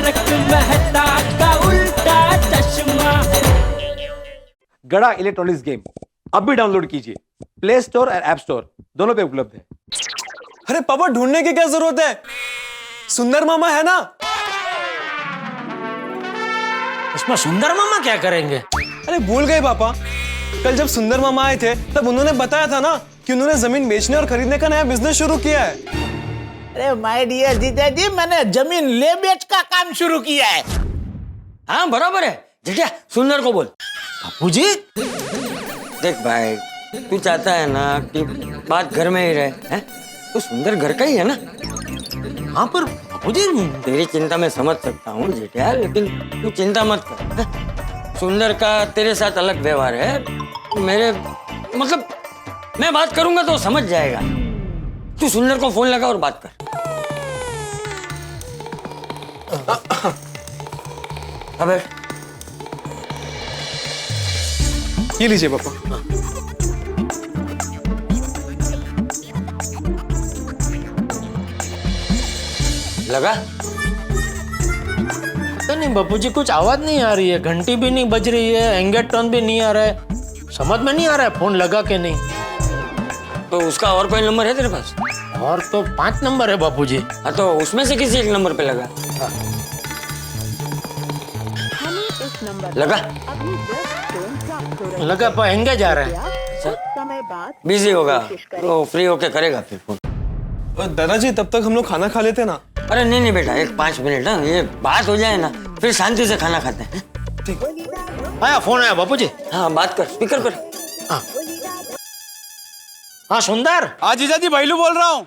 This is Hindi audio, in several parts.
तारक मेहता का उल्टा चश्मा। गड़ा इलेक्ट्रॉनिक्स गेम अभी डाउनलोड कीजिए, प्ले स्टोर और ऐप स्टोर दोनों पे उपलब्ध है। अरे पापा ढूंढने की क्या जरूरत है, सुंदर मामा है ना। इसमें सुंदर मामा क्या करेंगे? अरे भूल गए पापा, कल जब सुंदर मामा आए थे तब उन्होंने बताया था ना कि उन्होंने जमीन बेचने और खरीदने का नया बिजनेस शुरू किया है। अरे माय डियर जीजा जी, मैंने जमीन ले बेच का काम शुरू किया है। हाँ बराबर है जेठा, सुंदर को बोल। बापूजी, देख भाई, तू चाहता है ना कि बात घर में ही रहे, हैं? तो सुंदर घर का ही है ना। हाँ पर बापूजी, तेरी चिंता मैं समझ सकता हूँ जेठा, लेकिन तू चिंता मत कर, हैं? सुंदर का तेरे साथ अलग व्यवहार है, मेरे मतलब मैं बात करूंगा तो समझ जाएगा। तू सुंदर को फोन लगा और बात कर। अबे ये लीजिए पापा। लगा? पता नहीं बापूजी, कुछ आवाज नहीं आ रही है, घंटी भी नहीं बज रही है, एंगेज टोन भी नहीं आ रहा है, समझ में नहीं आ रहा है फोन लगा के नहीं। तो उसका और कोई नंबर है तेरे पास? और तो 5 नंबर है बापूजी। हाँ तो उसमें से किसी एक नंबर पे लगा। लगा? लगा पर एंगेज आ रहा है। बिजी होगा तो फ्री होके करेगा फिर फोन। दादाजी तब तक हम लोग खाना खा लेते ना। अरे नहीं बेटा, 5 मिनट ना, ये बात हो जाए ना फिर शांति से खाना खाते हैं। आया फोन आया बापूजी। हाँ बात कर, स्पीकर पर। हाँ सुंदर। हाँ जीजा जी, भाईलू बोल रहा हूँ।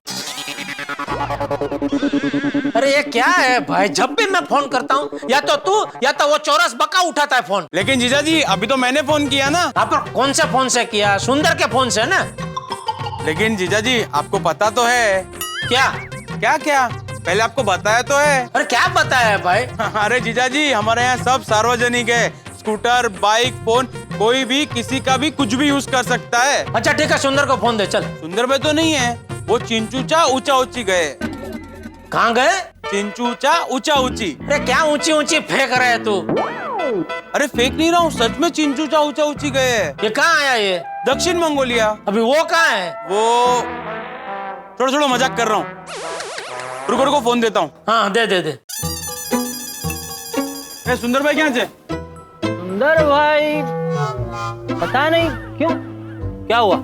अरे ये क्या है भाई, जब भी मैं फोन करता हूँ या तो तू या तो वो चौरस बका उठाता है फोन। लेकिन जीजा जी अभी तो मैंने फोन किया ना। आप कौन से फोन से किया? सुंदर के फोन से ना। लेकिन जीजा जी आपको पता तो है। क्या क्या क्या पहले आपको बताया तो है। अरे क्या बताया है भाई? अरे जीजा जी हमारे यहाँ सब सार्वजनिक है, स्कूटर, बाइक, फोन, कोई भी किसी का भी कुछ भी यूज कर सकता है। अच्छा ठीक है, सुंदर को फोन दे चल। सुंदर में तो नहीं है, वो चिंचूचा ऊंचा ऊंची गए। कहाँ गए? चिंचूचा ऊंचा ऊंची। अरे क्या ऊंची ऊंची फेंक रहे है तू? अरे फेंक नहीं रहा हूँ, सच में चिंचूचा ऊंचा ऊंची गए। ये कहाँ आया ये? दक्षिण मंगोलिया। अभी वो कहाँ है? वो थोड़ा थोड़ा मजाक कर रहा हूँ, रुको रुको फोन देता हूँ। हाँ दे दे दे। सुंदर भाई क्या है? सुंदर भाई पता नहीं क्यों, क्या हुआ?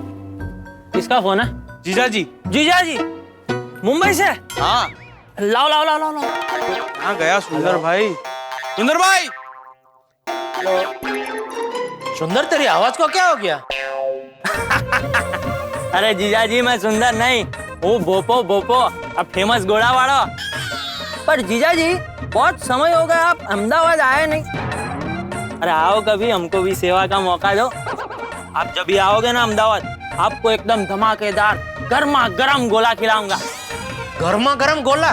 किसका फोन है? जीजा जी। जीजा जी मुंबई से? हाँ। लाओ लाओ लाओ लाओ लाओ। कहाँ गया सुंदर भाई? सुंदर भाई। सुंदर तेरी आवाज को क्या हो गया? अरे जीजा जी मैं सुंदर नहीं, वो बोपो बोपो, अब फेमस घोड़ा वाला। पर जीजा जी बहुत समय हो गया आप अहमदाबाद आए नहीं। अरे आओ कभी, हमको भी सेवा का मौका दो। आप जब भी आओगे ना अहमदाबाद, आपको एकदम धमाकेदार गर्मा गर्म गोला खिलाऊंगा। गर्मा गर्म गोला?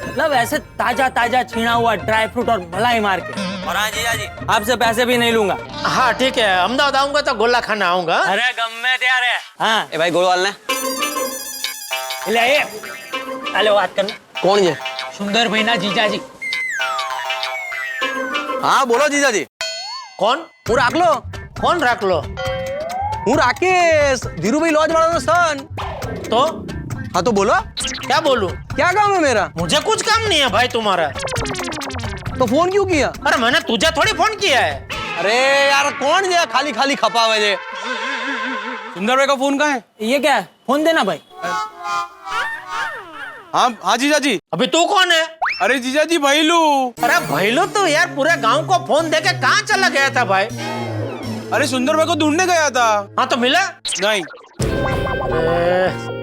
मतलब ऐसे ताजा ताजा छीना हुआ ड्राई फ्रूट और मलाई मार के। और हाँ जीजा जी, आपसे पैसे भी नहीं लूंगा। हाँ ठीक है, अहमदाबाद आऊंगा तो गोला खाना आऊंगा। अरे गम में तैयार है। हाँ ए भाई गोल वाले ले आइए, अरे बात करना। कौन ये? सुंदर भाई ना जीजा जी। हाँ बोलो जीजा जी। कौन? हूँ राख लो। कौन रख लो? हूँ राकेश, धीरू भाई लॉज वाला सन। तो हाँ तो बोलो। क्या बोलूं? क्या काम है मेरा? मुझे कुछ काम नहीं है भाई तुम्हारा। तो फोन क्यों किया? अरे मैंने तुझे थोड़ी फोन किया है। अरे यार कौन जे खाली खाली खपा हुए जे? सुंदर भाई का फोन कहाँ है? ये क्या है? फोन देना भाई। हाँ हाँ जीजा जी। अभी तू कौन है? अरे जीजा जी भाईलू। अरे भाईलू तो यार पूरे गांव को फोन देके कहाँ चला गया था भाई? अरे सुंदर भाई को ढूंढने गया था। हाँ तो मिला? नहीं,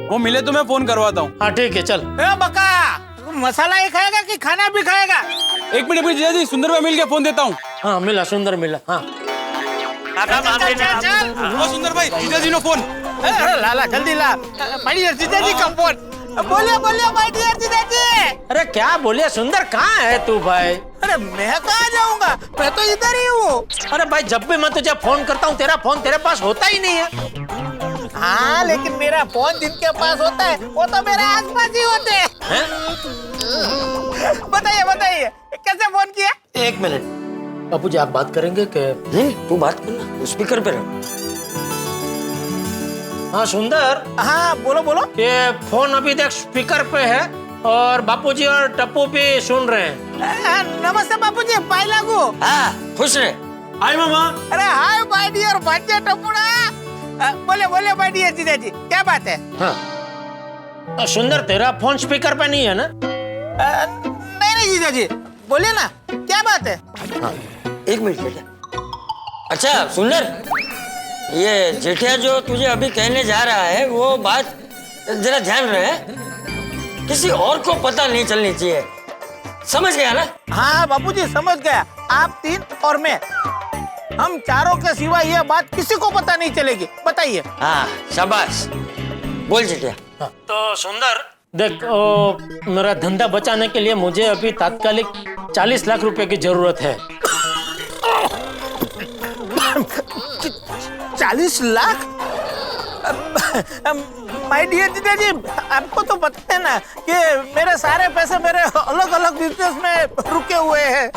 वो मिले तो मैं फोन करवाता हूँ। हाँ ठीक है चल। बका मसाला ही खाएगा कि खाना भी खाएगा? एक मिनट जीजा जी, सुंदर भाई मिल के फोन देता हूँ। हाँ मिला, सुंदर मिला। हाँ वो सुंदर भाई, जीजा जी नो फोन। अरे लाला जल्दी ला, माय डियर जीजा जी का फोन। बोलिए बोलिए माय डियर जीजा जी। अरे क्या बोलिए, सुंदर कहाँ है तू भाई? अरे मैं कहाँ जाऊंगा, मैं तो इधर ही हूँ। अरे भाई जब भी मैं तुझे फोन करता हूँ तेरा फोन तेरे पास होता ही नहीं है। हाँ लेकिन मेरा फोन जिनके पास होता है वो तो मेरे आसपास ही होते हैं। बताइए नहीं कैसे फोन किया? 1 मिनट बापूजी, आप बात करेंगे कि? नहीं, तू बात करना, स्पीकर पे रख। हाँ सुंदर, हाँ बोलो बोलो। ये फोन अभी देख स्पीकर पे है और बापूजी और टप्पू भी सुन रहे हैं। नमस्ते बापूजी, पाई लागू। हाँ, खुश रहे। हाय मामा। अरे हाय माय डियर बच्चे टप्पूड़ा। बोले बोले माय डियर जीजा जी, क्या बात है? हाँ सुंदर, तेरा फोन स्पीकर पे नहीं है ना? नहीं नहीं जीजा जी, बोले ना, क्या बात है? हाँ, 1 मिनट बेटा। अच्छा सुंदर, ये जेठिया जो तुझे अभी कहने जा रहा है वो बात जरा ध्यान रहे, किसी और को पता नहीं चलनी चाहिए, समझ गया ना? हाँ बापूजी समझ गया, आप 3 और मैं, हम चारों के सिवा ये बात किसी को पता नहीं चलेगी। बताइए। हाँ शाबाश, बोल जेठिया। तो सुंदर देख, मेरा धंधा बचाने के लिए मुझे अभी तात्कालिक 40 लाख रुपए की जरूरत है। 40 लाख? माय डियर जीजा जी, आपको तो पता है ना कि मेरे सारे पैसे मेरे अलग अलग बिजनेस में रुके हुए हैं।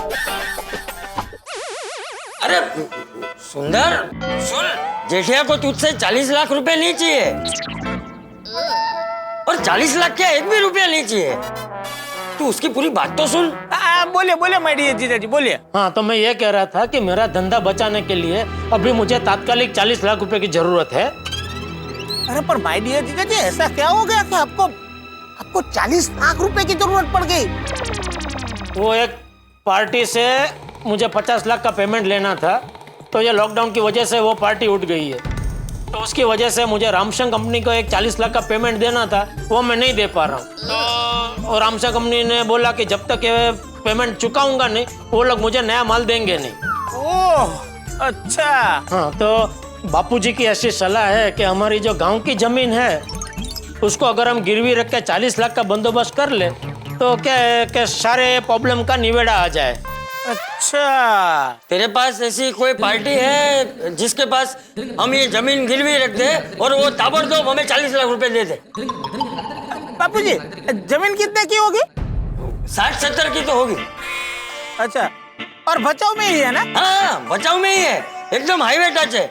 अरे सुंदर सुन, जेठिया को तुझसे 40 लाख रुपए नहीं चाहिए, और 40 लाख क्या 1 भी रुपया नहीं चाहिए। तू उसकी पूरी बात तो सुन। बोलिए बोलिए माय डियर जीजा जी, बोलिए। हाँ, तो मैं ये कह रहा था कि मेरा धंधा बचाने के लिए अभी मुझे तात्कालिक 40 लाख रुपए की जरूरत है। अरे पर माय डियर जीजा जी, ऐसा क्या हो गया कि आपको 40 लाख रुपए की जरूरत पड़ गई? वो एक पार्टी से मुझे 50 लाख का पेमेंट लेना था, तो ये लॉकडाउन की वजह से वो पार्टी उठ गई है, तो उसकी वजह से मुझे रामसंग कंपनी को एक 40 लाख का पेमेंट देना था, वो मैं नहीं दे पा रहा हूँ। तो और रामसंग कंपनी ने बोला कि जब तक ये पेमेंट चुकाऊंगा नहीं, वो लोग मुझे नया माल देंगे नहीं। ओह अच्छा। हाँ, तो बापूजी की ऐसी सलाह है कि हमारी जो गांव की जमीन है उसको अगर हम गिरवी रख के 40 लाख का बंदोबस्त कर ले तो क्या है कि सारे प्रॉब्लम का निवेड़ा आ जाए। अच्छा, तेरे पास ऐसी कोई पार्टी है जिसके पास हम ये जमीन गिरवी रख दे और वो ताबड़तोड़ हमें 40 लाख रुपए दे दे? बापूजी जमीन कितने की होगी? 60-70 की तो होगी। अच्छा, और बचाव में ही है ना? हाँ, बचाव में ही है, एकदम हाईवे टच है,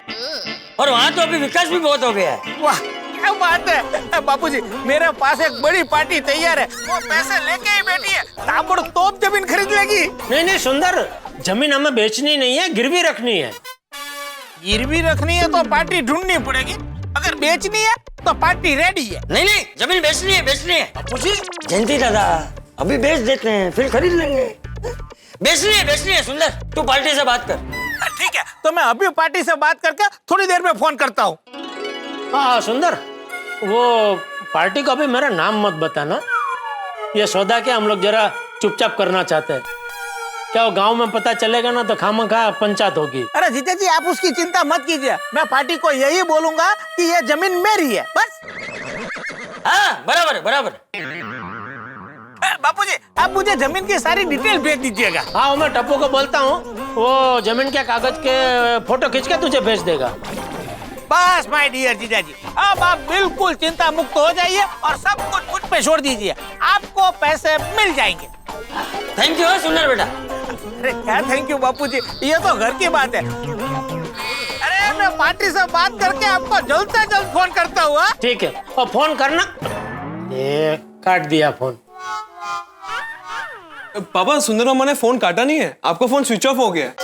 और वहाँ तो अभी विकास भी बहुत हो गया है। वाह क्या बात है बापूजी, मेरे पास एक बड़ी पार्टी तैयार है, वो पैसे लेके ही बैठी है, ताबड़तोड़ जमीन खरीद लेगी। नहीं सुंदर, जमीन हमें बेचनी नहीं है, गिरवी रखनी है। गिरवी रखनी है तो पार्टी ढूंढनी पड़ेगी, अगर बेचनी है तो पार्टी रेडी है। नहीं, जमीन बेचनी है। बापूजी जयंती दादा, अभी बेच देते हैं फिर खरीद लेंगे। बेचनी है सुंदर, तू पार्टी से बात कर। ठीक है, तो मैं अभी पार्टी से बात करके थोड़ी देर में फोन करता हूँ। हाँ सुंदर, वो पार्टी को अभी मेरा नाम मत बताना, ये सौदा क्या हम लोग जरा चुपचाप करना चाहते हैं। क्या वो गांव में पता चलेगा ना तो खामखा पंचायत होगी। अरे जीजा जी आप उसकी चिंता मत कीजिए, मैं पार्टी को यही बोलूंगा कि ये जमीन मेरी है बस। हाँ बराबर। बापूजी आप मुझे जमीन की सारी डिटेल भेज दीजिएगा। हाँ, मैं टप्पू को बोलता हूँ, वो जमीन के कागज के फोटो खींच के तुझे भेज देगा। बस माय डियर जीजा जी, अब आप बिल्कुल चिंता मुक्त हो जाइए और सब कुछ मुझ पे छोड़ दीजिए, आपको पैसे मिल जाएंगे। थैंक यू सुंदर बेटा। अरे क्या थैंक यू बापूजी, ये तो घर की बात है। अरे मैं पार्टी से बात करके आपको जल्द से जल्द फोन करता हूँ। ठीक है, और फोन करना। ये काट दिया फोन। पापा, सुंदर मामा ने फोन काटा नहीं है, आपका फोन स्विच ऑफ हो गया है।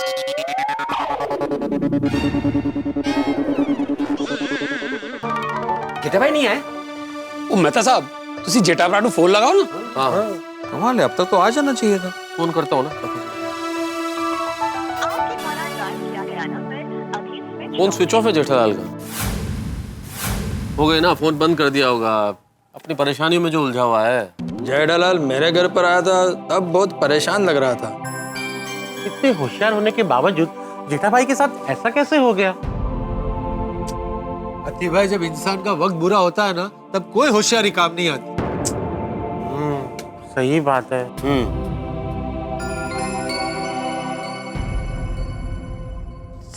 जेठा भाई नहीं आए? ਉਹ ਮਹਿਤਾ ਸਾਹਿਬ ਤੁਸੀਂ ਜੇਠਾ ਭਰਾ ਨੂੰ ਫੋਨ ਲਗਾਓ ਨਾ। हाँ कमाल है, अब तक तो आ जाना चाहिए था। फोन करता हूँ ना। फोन स्विच ऑफ है जेठालाल का। हो गए ना, फोन बंद कर दिया होगा, अपनी परेशानियों में जो उलझा हुआ है। जेठालाल मेरे घर पर आया था तब बहुत परेशान लग रहा था। इतने होशियार होने के बावजूद जेठा भाई के साथ ऐसा कैसे हो गया? अति भाई, जब इंसान का वक्त बुरा होता है ना तब कोई होशियारी काम नहीं आती। सही बात है।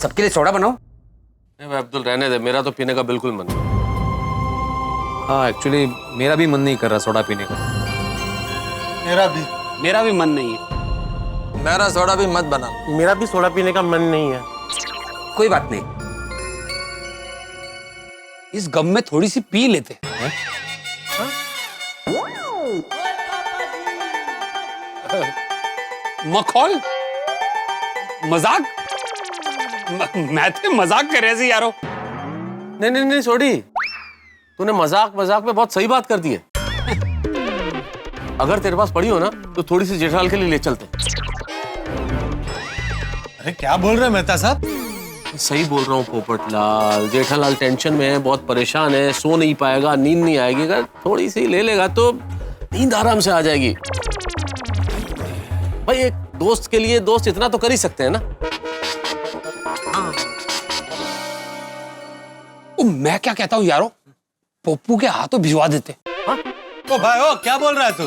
सबके लिए सोडा बनाओ। नहीं भाई अब्दुल, रहने दे, मेरा तो पीने का बिल्कुल मन नहीं। हाँ एक्चुअली मेरा भी मन नहीं कर रहा सोडा पीने का। मेरा भी मन नहीं है। मेरा सोडा भी मत बना। मेरा भी सोडा पीने का मन नहीं है। कोई बात नहीं, इस गम में थोड़ी सी पी लेते हैं। मखौल मजाक मैं तो मजाक कर रहे थे यारो। नहीं नहीं नहीं छोड़ी, तूने मजाक मजाक में बहुत सही बात कर दी है। अगर तेरे पास पड़ी हो ना तो थोड़ी सी जेठालाल के लिए ले चलते। अरे क्या बोल रहे हैं मेहता साहब? सही बोल रहा हूँ पोपटलाल, जेठालाल टेंशन में है, बहुत परेशान है, सो नहीं पाएगा, नींद नहीं आएगी। अगर थोड़ी सी ले लेगा तो नींद आराम से आ जाएगी। भाई एक दोस्त के लिए दोस्त इतना तो कर ही सकते हैं ना। मैं क्या कहता हूँ यारो, पप्पू के हाथों भिजवा देते। ओ भाई ओ, क्या बोल रहा है तू?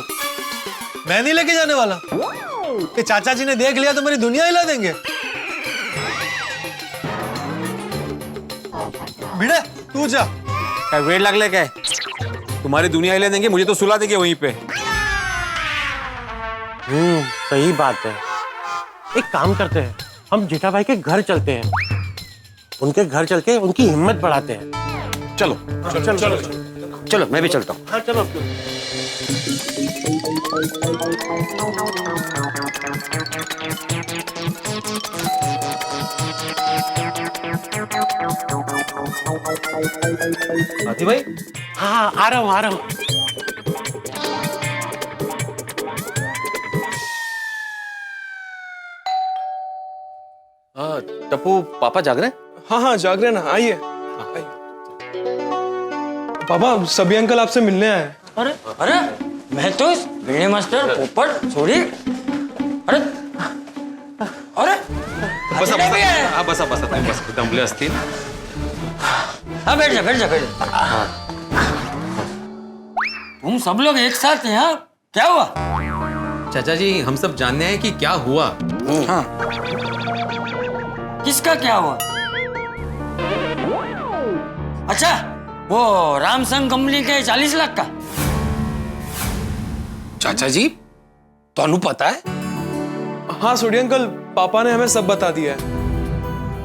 मैं नहीं लेके जाने वाला। कि चाचा जी ने देख लिया तो मेरी दुनिया हिला देंगे। भिड़े तू जा। क्या वेट लग ले क्या? तुम्हारी दुनिया हिला देंगे, मुझे तो सुला देंगे वहीं पे। सही बात है। एक काम करते हैं, हम जेठा भाई के घर चलते हैं, उनके घर चल के उनकी हिम्मत बढ़ाते हैं। चलो चलो चलो चलो, चलो मैं भी चलता हूँ। हाँ चलो। हाथी भाई, हाँ आ रहा हूँ आ रहा हूँ। टप्पू पापा जाग रहे हैं? हाँ हाँ जाग रहे ना, आइए। पापा सभी अंकल आपसे मिलने आए। अरे अरे मैं तो भिड़े मास्टर पोपट छोड़ी। अरे अरे बसा बसा बसा बसा तुम्ही बस दमले असतील। हाँ बैठ जा बैठ जा बैठ जा। तुम सब लोग एक साथ हैं? हाँ क्या हुआ? चाचा जी हम सब जानने हैं कि क्या हुआ। हाँ किसका क्या हुआ? अच्छा वो रामसंग कंपनी के 40 लाख का। चाचा जी तो पता है? हाँ सोडी अंकल, पापा ने हमें सब बता दिया है।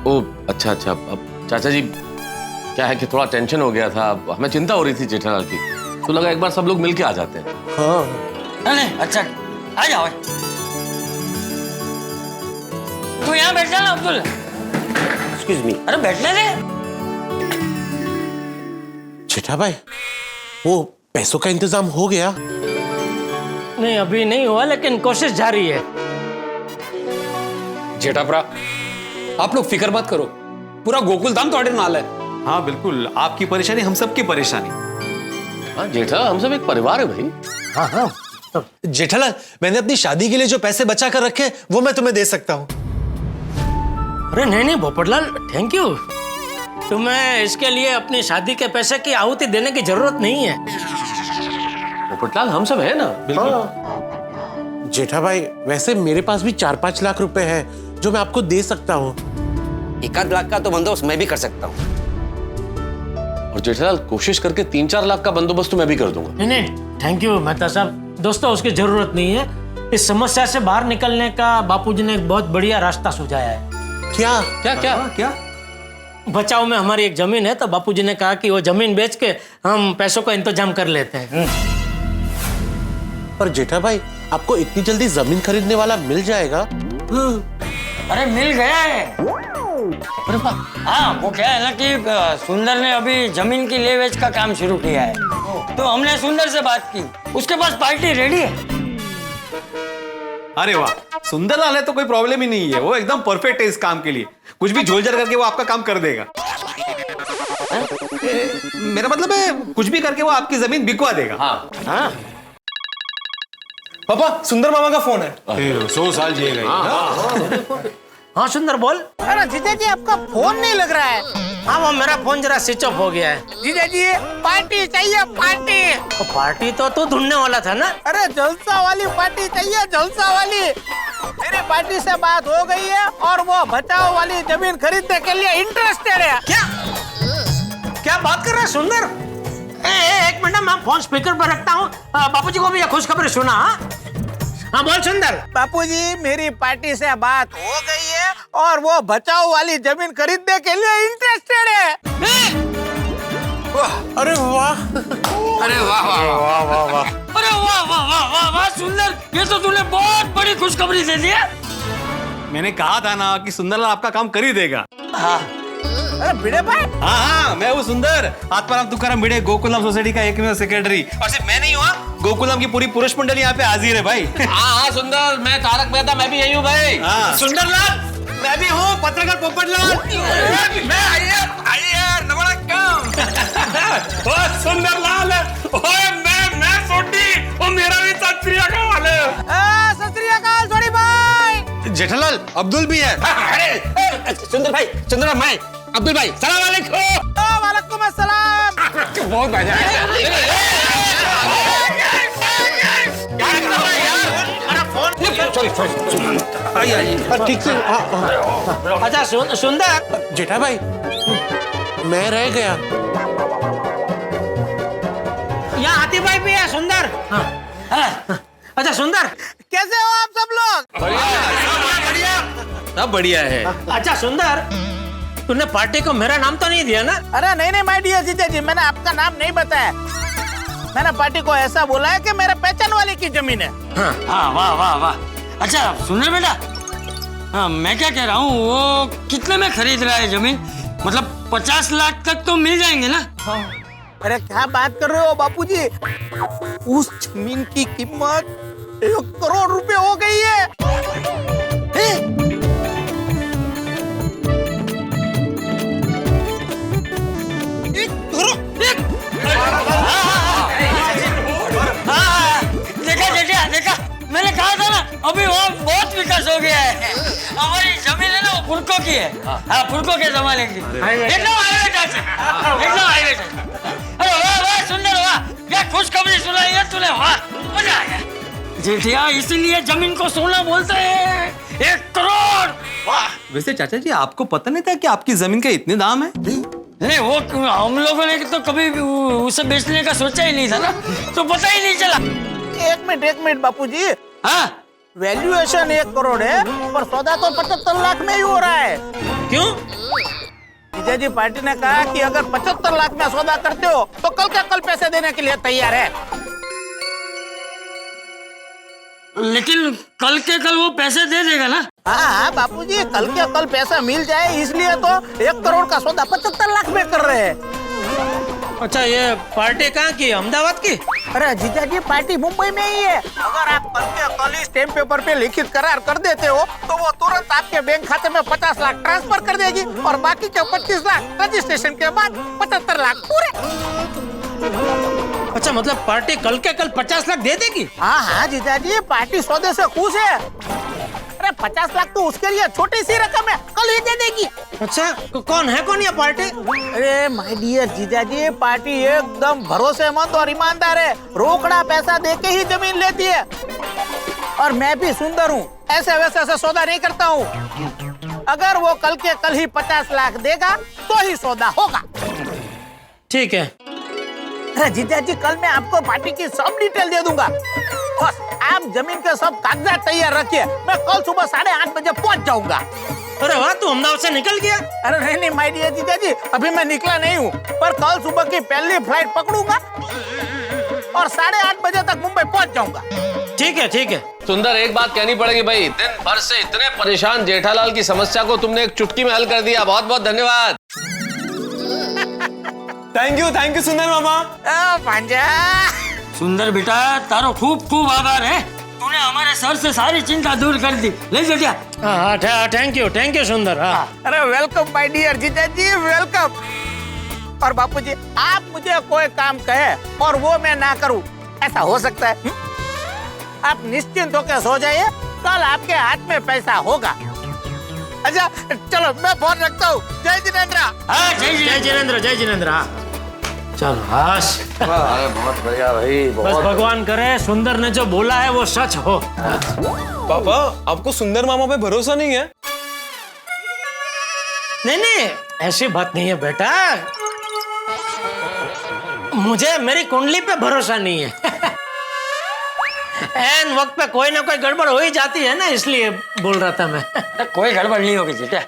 ओ अच्छा अच्छा। अब चाचा जी क्या है कि थोड़ा टेंशन हो गया था, हमें चिंता हो रही थी जेठालाल की, तो लगा एक बार सब लोग मिलके आ जाते हैं। हाँ नहीं अच्छा आ जाओ। तू यहाँ बैठ जा ना अब्दुल। Excuse me. अरे बैठने दे। जेठा भाई वो पैसों का इंतजाम हो गया? नहीं अभी नहीं हुआ, लेकिन कोशिश जारी है। जेठाप्रा आप लोग फिक्र मत करो, पूरा गोकुल धाम ਤੁਹਾਡੇ नाल है। हाँ बिल्कुल, आपकी परेशानी हम सबकी परेशानी। हाँ जेठालाल हम सब एक परिवार है भाई। हाँ हाँ जेठालाल, मैंने अपनी शादी के लिए जो पैसे बचा कर रखे वो मैं तुम्हें दे सकता हूँ। अरे नहीं नहीं पोपटलाल, थैंक यू। तुम्हें इसके लिए अपनी शादी के पैसे की आहुति देने की जरूरत नहीं है। पोपटलाल हम सब है ना। बिल्कुल। जेठा भाई वैसे मेरे पास भी 4-5 लाख रुपए हैं जो मैं आपको दे सकता हूँ। 1 लाख का तो बंदोबस्त मैं भी कर सकता हूँ। और जेठालाल कोशिश करके 3-4 लाख का बंदोबस्त तो मैं भी कर दूंगा। नहीं नहीं थैंक यू मेहता साहब। दोस्तों उसकी जरूरत नहीं है। इस समस्या से बाहर निकलने का बापूजी ने एक बहुत बढ़िया रास्ता सुझाया है। क्या क्या क्या क्या? बचाव में हमारी एक जमीन है, तो बापूजी ने कहा कि वो जमीन बेच के हम पैसों का इंतजाम कर लेते हैं। पर जेठा भाई आपको इतनी जल्दी जमीन खरीदने वाला मिल जाएगा? अरे मिल गया है। हाँ वो क्या है ना कि सुंदर ने अभी जमीन की ले बेच का काम शुरू किया है, तो हमने सुंदर से बात की, उसके पास पार्टी रेडी है। अरे वाह, सुंदरलाल है तो कोई प्रॉब्लम ही नहीं है, वो एकदम परफेक्ट है इस काम के लिए। कुछ भी झोलझाल करके वो आपका काम कर देगा। मेरा मतलब है कुछ भी करके वो आपकी जमीन बिकवा देगा। हाँ हाँ पापा सुंदर मामा का फोन है। 100 साल जिएगा। हाँ सुंदर बोल। अरे जीजा जी आपका फोन नहीं लग रहा है। हाँ वो मेरा फोन जरा स्विच ऑफ हो गया है। जीजा जी पार्टी चाहिए, पार्टी। तो पार्टी तो तू ढूंढने वाला था ना। अरे जलसा वाली पार्टी चाहिए, जलसा वाली। मेरी पार्टी से बात हो गई है और वो बचाव वाली जमीन खरीदने के लिए इंटरेस्टेड है। क्या बात कर रहा है सुंदर? एक मिनट मैं फोन स्पीकर पर रखता हूँ। बापूजी को भी ये खुशखबरी सुना। हाँ बोल सुंदर। बापूजी मेरी पार्टी से बात हो गई है और वो बचाओ वाली जमीन खरीदने के लिए इंटरेस्टेड है। अरे वाह, अरे वाह वाह वाह वाह वाह, अरे वाह वाह वाह वाह वाह सुंदर, ये तो तूने बहुत बड़ी खुशखबरी दे दी है। मैंने कहा था ना कि सुंदरलाल आपका काम कर ही देगा। अरे भिड़े भाई। हाँ हाँ, मैं वो सुंदर आत्माराम तुकाराम भिड़े, गोकुलम सोसाइटी का एकमेव सेक्रेटरी। और सिर्फ मैं नहीं हुआ, गोकुलम की पूरी पुरुष मंडली यहाँ पे हाजिर है भाई। हाँ हाँ सुंदर, मैं तारक मेहता, मैं भी यही हूँ भाई। हाँ। सुंदरलाल, मैं भी हूँ पत्रकार पोपटलाल। मैं आइए नमड़ा काम। ओ सुंदरलाल, ओए मैं सोटी, ओ मेरा भी सत श्री अकाल है। सत श्री अकाल छोड़ी भाई। जेठालाल, अब्दुल भी है। अरे सुंदर भाई, सुंदर भाई, अब्दुल भाई, सलाम अलैकुम। वालेकुम अस्सलाम। बहुत मजा आया। ठीक से। अच्छा सुंदर। जेठा भाई, मैं रह गया। यहाँ हाथी भाई भी है सुंदर। हाँ। अच्छा सुंदर, कैसे हो आप सब लोग? सब बढ़िया है। अच्छा सुंदर, तूने पार्टी को मेरा नाम तो नहीं दिया ना? अरे नहीं माय डियर जीजा जी, मैंने आपका नाम नहीं बताया। मैंने पार्टी को ऐसा बोला है कि मेरे पहचान वाले की जमीन है। हाँ वाह वाह वाह। अच्छा सुंदर बेटा, हाँ मैं क्या कह रहा हूँ, वो कितने में खरीद रहा है जमीन? मतलब 50 लाख तक तो मिल जाएंगे ना? अरे क्या बात कर रहे हो बापूजी, उस जमीन की कीमत 1 करोड़ रुपए हो गई है। देखा देखा देखा, मैंने कहा था ना, अभी वो बहुत विकास हो गया है। हमारी जमीन है ना, वो फुलकों की है। हाँ फुलकों के जमाने की, एकदम हाईवे टच, एकदम हाईवे टच। अरे वाह वाह सुंदर, वाह क्या खुशखबरी सुनाई है तूने, वाह मजा आ गया। जेठिया इसीलिए जमीन को सोना बोलते हैं, 1 करोड़। वाह। वैसे चाचा जी, आपको पता नहीं था कि आपकी जमीन का इतने दाम है? नहीं वो हम लोगों ने तो कभी उसे बेचने का सोचा ही नहीं था ना, तो पता ही नहीं चला। 1 मिनट बापूजी। हाँ वैल्यूएशन 1 करोड़ है, पर सौदा तो 75 लाख में ही हो रहा है। क्यों? जीजा जी पार्टी ने कहा कि अगर 75 लाख में सौदा करते हो तो कल के कल पैसे देने के लिए तैयार है। लेकिन कल के कल वो पैसे दे देगा ना? हाँ बापूजी, कल के कल पैसा मिल जाए इसलिए तो 1 करोड़ का सौदा 75 लाख में कर रहे हैं। अच्छा ये पार्टी कहाँ की, अहमदाबाद की? अरे जीजा जी पार्टी मुंबई में ही है। अगर आप कल के कल ही स्टैम्प पेपर पे लिखित करार कर देते हो तो वो तुरंत आपके बैंक खाते में 50 लाख ट्रांसफर कर देगी और बाकी के 25 लाख रजिस्ट्रेशन के बाद 75 लाख पूरे। अच्छा मतलब पार्टी कल के कल 50 लाख दे देगी? हाँ जीजा जी, पार्टी सौदे से खुश है। अरे 50 लाख तो उसके लिए छोटी सी रकम है, कल ही दे देगी। अच्छा कौन ये पार्टी? अरे माय डियर जीजा जी, पार्टी एकदम भरोसेमंद और ईमानदार है, रोकड़ा पैसा देके ही जमीन लेती है। और मैं भी सुंदर हूँ, ऐसे वैसे से सौदा नहीं करता हूँ। अगर वो कल के कल ही 50 लाख देगा तो ही सौदा होगा। ठीक है। अरे जीजा जी, कल मैं आपको पार्टी की सब डिटेल दे दूंगा। बस आप जमीन के सब कागजात तैयार रखिए, मैं कल सुबह 8:30 बजे पहुंच जाऊंगा। अरे वाह, तू अहमदाबाद से निकल गया? अरे नहीं माय डियर जीजा जी, अभी मैं निकला नहीं हूँ, पर कल सुबह की पहली फ्लाइट पकड़ूंगा और 8:30 बजे तक मुंबई पहुंच जाऊंगा। ठीक है। सुंदर एक बात कहनी पड़ेगी भाई, दिन भर से इतने परेशान जेठालाल की समस्या को तुमने एक चुटकी में हल कर दिया, बहुत बहुत धन्यवाद। थैंक यू सुंदर मामा। पांजा सुंदर बेटा, तारो खूब खूब आभार है, तूने हमारे सर से सारी चिंता दूर कर दी। ले जेठिया। हाँ थैंक यू सुंदर। हाँ अरे वेलकम माय डियर जीजा जी, वेलकम। और बापूजी, आप मुझे कोई काम कहे और वो मैं ना करूं, ऐसा हो सकता है? आप निश्चिंत होकर सो जाइए, कल आपके हाथ में पैसा होगा। अच्छा चलो मैं फोन रखता हूँ। जय जिनेंद्र। हाँ जय जिनेंद्र। हाँ चलो हाश। अरे बहुत बढ़िया भाई, बस भगवान करे सुंदर ने जो बोला है वो सच हो। पापा, आपको सुंदर मामा पे भरोसा नहीं है? नहीं ऐसी बात नहीं है बेटा, मुझे मेरी कुंडली पे भरोसा नहीं है। एन वक्त पे कोई ना कोई गड़बड़ हो ही जाती है ना, इसलिए बोल रहा था मैं। कोई गड़बड़ नहीं होगी जेठा।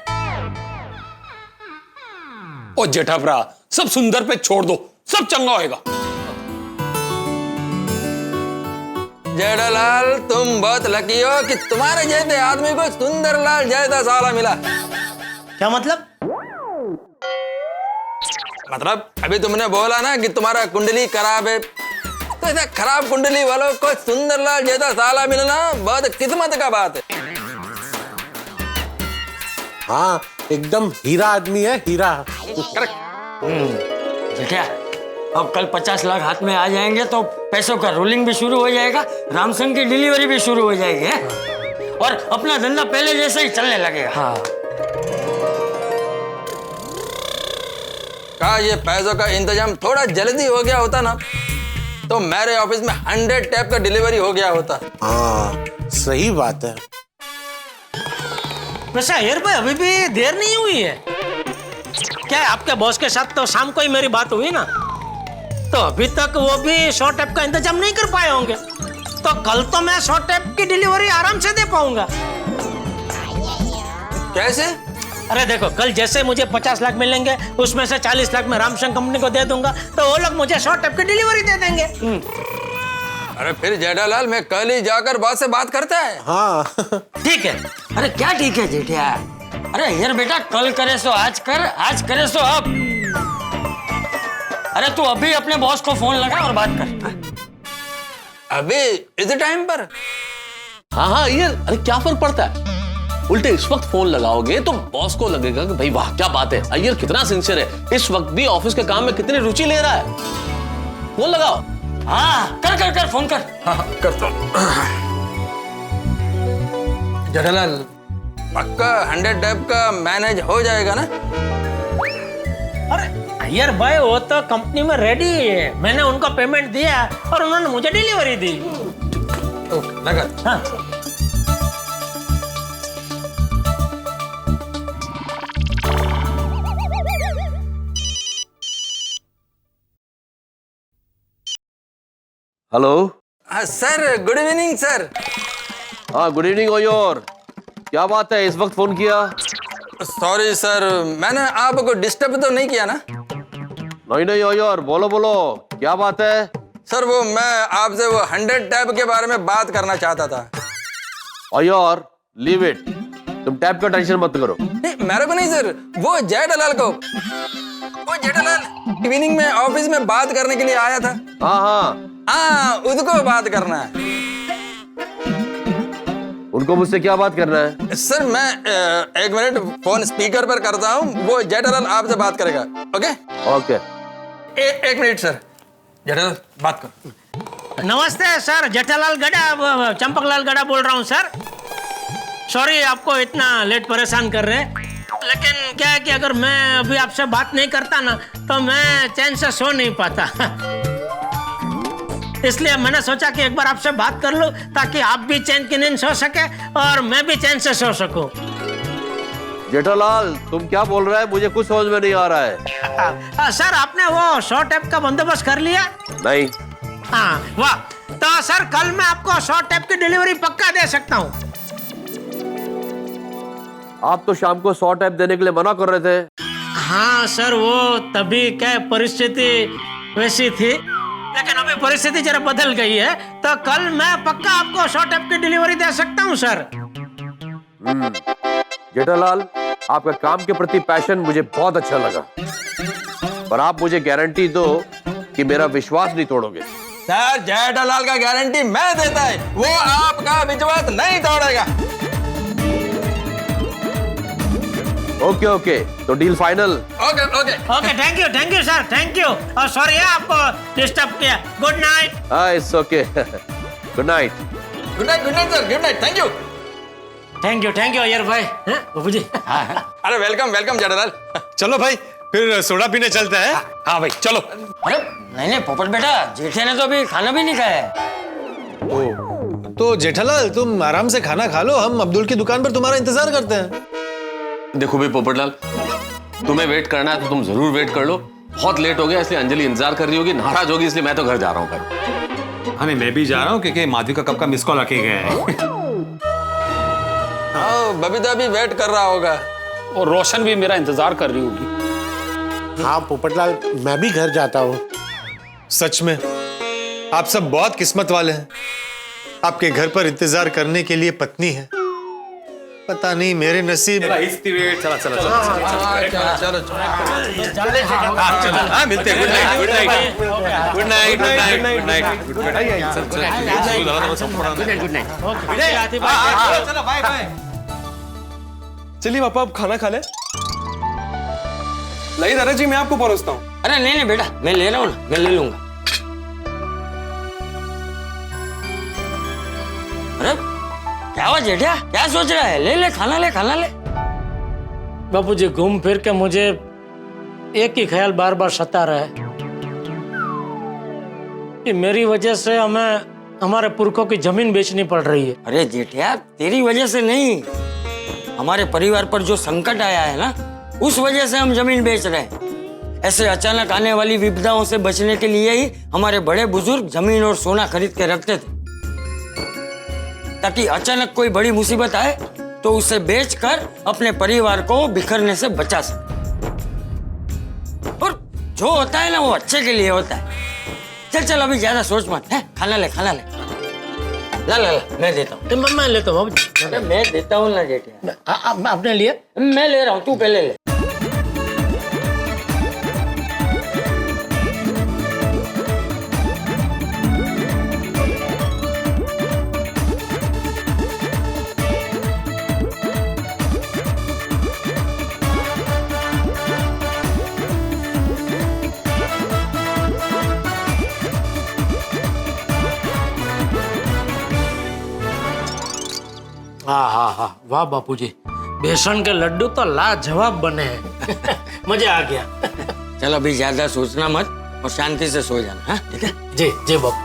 ओ जेठा भरा, सब सुंदर पे छोड़ दो, सब चंगा होएगा। जेठालाल तुम बहुत लकी हो कि तुम्हारे जैसे आदमी को सुंदरलाल जैसा साला मिला। क्या मतलब? मतलब अभी तुमने बोला ना कि तुम्हारा कुंडली खराब है, तो ऐसा खराब कुंडली वालों को सुंदरलाल जैसा साला मिलना बहुत किस्मत का बात है। हाँ एकदम हीरा आदमी है, हीरा। जेठा अब कल 50 लाख हाथ में आ जाएंगे तो पैसों का रोलिंग भी शुरू हो जाएगा, रामसंग की डिलीवरी भी शुरू हो जाएगी है? और अपना धंधा पहले जैसे ही चलने लगेगा। हाँ। कहा ये पैसों का इंतजाम थोड़ा जल्दी हो गया होता ना, तो मेरे ऑफिस में 100 टैप का डिलीवरी हो गया होता। हाँ सही बात है। वैसे अय्यर भाई अभी भी देर नहीं हुई है क्या? आपके बॉस के साथ तो शाम को ही मेरी बात हुई ना, तो अभी तक वो भी शॉर्ट टैप का इंतजाम नहीं कर पाए होंगे, तो कल तो मैं शॉर्ट टैप की डिलीवरी आराम से दे पाऊंगा। कैसे? अरे देखो, कल जैसे मुझे 50 लाख मिलेंगे, उसमें से 40 लाख मैं रामसंग कंपनी को दे दूंगा, तो वो लोग मुझे शॉर्ट टैप की डिलीवरी दे देंगे। अरे फिर जेठालाल मैं कल ही जाकर बॉस से बात करता है। हाँ ठीक है। अरे क्या ठीक है जेठिया? अरे यार बेटा, कल करे सो आज कर, आज करे सो अब। अरे तू अभी अपने बॉस को फोन लगा और बात कर। अभी इस टाइम पर? हाँ हाँ ये, अरे क्या फर्क पड़ता है? उल्टे इस वक्त फोन लगाओगे तो बॉस को लगेगा कि भाई वाह क्या बात है, अय्यर कितना सिंसियर है, इस वक्त भी ऑफिस के काम में कितनी रुचि ले रहा है। फोन लगाओ। हाँ कर कर कर फोन कर। हाँ करता हूँ। जेठालाल पक्का 100 टैप का मैनेज हो जाएगा ना? अरे अय्यर भाई वो तो कंपनी में रेडी है, मैंने उनको पेमेंट दिया और उन्होंने मुझे डिलीवरी दी। लगा। हाँ। Hello. Sir good evening sir. हाँ गुड इवनिंग अय्यर, क्या बात है इस वक्त फोन किया? सॉरी सर, मैंने आपको डिस्टर्ब तो नहीं किया ना? नहीं नहीं अय्यर, बोलो बोलो क्या बात है? सर वो मैं आपसे वो 100 टैप के बारे में बात करना चाहता था। अय्यर लीव इट, तुम टैप का टेंशन मत करो। नहीं मेरे को नहीं सर, वो जेठालाल को। वो जेठालाल इवनिंग में ऑफिस में बात करने के लिए आया था। हाँ हाँ हाँ उसको बात करना है। उनको मुझसे क्या बात करना है? सर मैं 1 मिनट फोन स्पीकर पर करता हूँ, वो जेठालाल आपसे बात करेगा। Okay okay. 1 minute sir, Jethalal बात कर। नमस्ते सर, जेठालाल गड़ा, चंपकलाल गड़ा बोल रहा हूँ सर। सॉरी आपको इतना लेट परेशान कर रहे, लेकिन क्या है कि अगर मैं अभी आपसे बात नहीं करता ना तो मैं चैन से सो नहीं पाता। इसलिए मैंने सोचा कि एक बार आपसे बात कर लूं ताकि आप भी चैन की नींद सो सके और मैं भी चैन से सो सकूं। जेठालाल तुम क्या बोल रहा है, मुझे कुछ समझ में नहीं आ रहा है। सर आपने वो शॉर्ट टैप का बंदोबस्त कर लिया? नहीं। हाँ वाह, तो सर कल मैं आपको शॉर्ट टैप की डिलीवरी पक्का दे सकता हूँ। आप तो शाम को 100 टैप देने के लिए मना कर रहे थे। हाँ सर, वो तभी क्या परिस्थिति वैसी थी, लेकिन अभी परिस्थिति जरा बदल गई है, तो कल मैं पक्का आपको शॉर्ट टैप की डिलीवरी दे सकता हूँ सर। जेठालाल आपका काम के प्रति पैशन मुझे बहुत अच्छा लगा, पर आप मुझे गारंटी दो कि मेरा विश्वास नहीं तोड़ोगे। सर जेठालाल का गारंटी मैं देता है, वो आपका विश्वास नहीं तोड़ेगा। ओके ओके, तो deal final. Okay okay okay, thank you sir, thank you, और सॉरी आपको डिस्टर्ब किया। Good night. हाँ it's okay, good night. Good night sir, good night, thank you Iyer भाई। बाबू जी। अरे वेलकम वेलकम जेठालाल। चलो भाई फिर सोडा पीने चलते हैं। हाँ भाई चलो। अरे नहीं नहीं पोपट बेटा, जेठे ने तो अभी खाना भी नहीं खाया है। तो जेठालाल तुम आराम से खाना खा लो, हम अब्दुल की दुकान पर तुम्हारा इंतजार करते हैं। देखो भाई पोपटलाल, तुम्हें वेट करना है तो तुम जरूर वेट कर लो, बहुत लेट हो गया इसलिए अंजलि इंतजार कर रही होगी, नाराज होगी इसलिए मैं तो घर जा रहा हूँ। हाँ नहीं, मैं भी जा रहा हूँ क्योंकि माधवी का कब का मिस कॉल आके गया है। हाँ, बबीता भी वेट कर रहा होगा और रोशन भी मेरा इंतजार कर रही होगी। हाँ पोपटलाल, मैं भी घर जाता हूँ। सच में आप सब बहुत किस्मत वाले हैं। आपके घर पर इंतजार करने के लिए पत्नी है। पता नहीं मेरे नसीब। चला चला चलो हाँ, मिलते हैं। Good night good night good night good night good night. चलो बाय बाय। चलिए पापा, अब खाना खा ले। नहीं दादाजी, मैं आपको परोसता हूँ। अरे नहीं नहीं बेटा, मैं ले रहा हूँ ना, मैं ले लूंगा। अरे क्या हुआ जेठा, क्या सोच रहा है? ले ले खाना ले, खाना ले। बापूजी, घूम फिर के मुझे एक ही ख्याल बार बार सता रहा है कि मेरी वजह से हमें हमारे पुरखों की जमीन बेचनी पड़ रही है। अरे जेठिया, तेरी वजह से नहीं, हमारे परिवार पर जो संकट आया है ना, उस वजह से हम जमीन बेच रहे हैं। ऐसे अचानक आने वाली विपदाओं से बचने के लिए ही हमारे बड़े बुजुर्ग जमीन और सोना खरीद के रखते थे, ताकि अचानक कोई बड़ी मुसीबत आए तो उसे बेचकर अपने परिवार को बिखरने से बचा सके। और जो होता है ना, वो अच्छे के लिए होता है। चल चल, अभी ज्यादा सोच मत, है? खाना ले, खाना ले। ला ला ला, मैं देता हूँ। मैं लेता हूँ। मैं देता हूँ ना जेठिया। आपने लिया? मैं ले रहा हूँ, तू पहले ले। हाँ हाँ हाँ, वाह बापूजी, बेसन के लड्डू तो लाजवाब बने हैं। मजा आ गया। चल अभी ज्यादा सोचना मत और शांति से सो जाना, हाँ? ठीक है? जी जी बापू।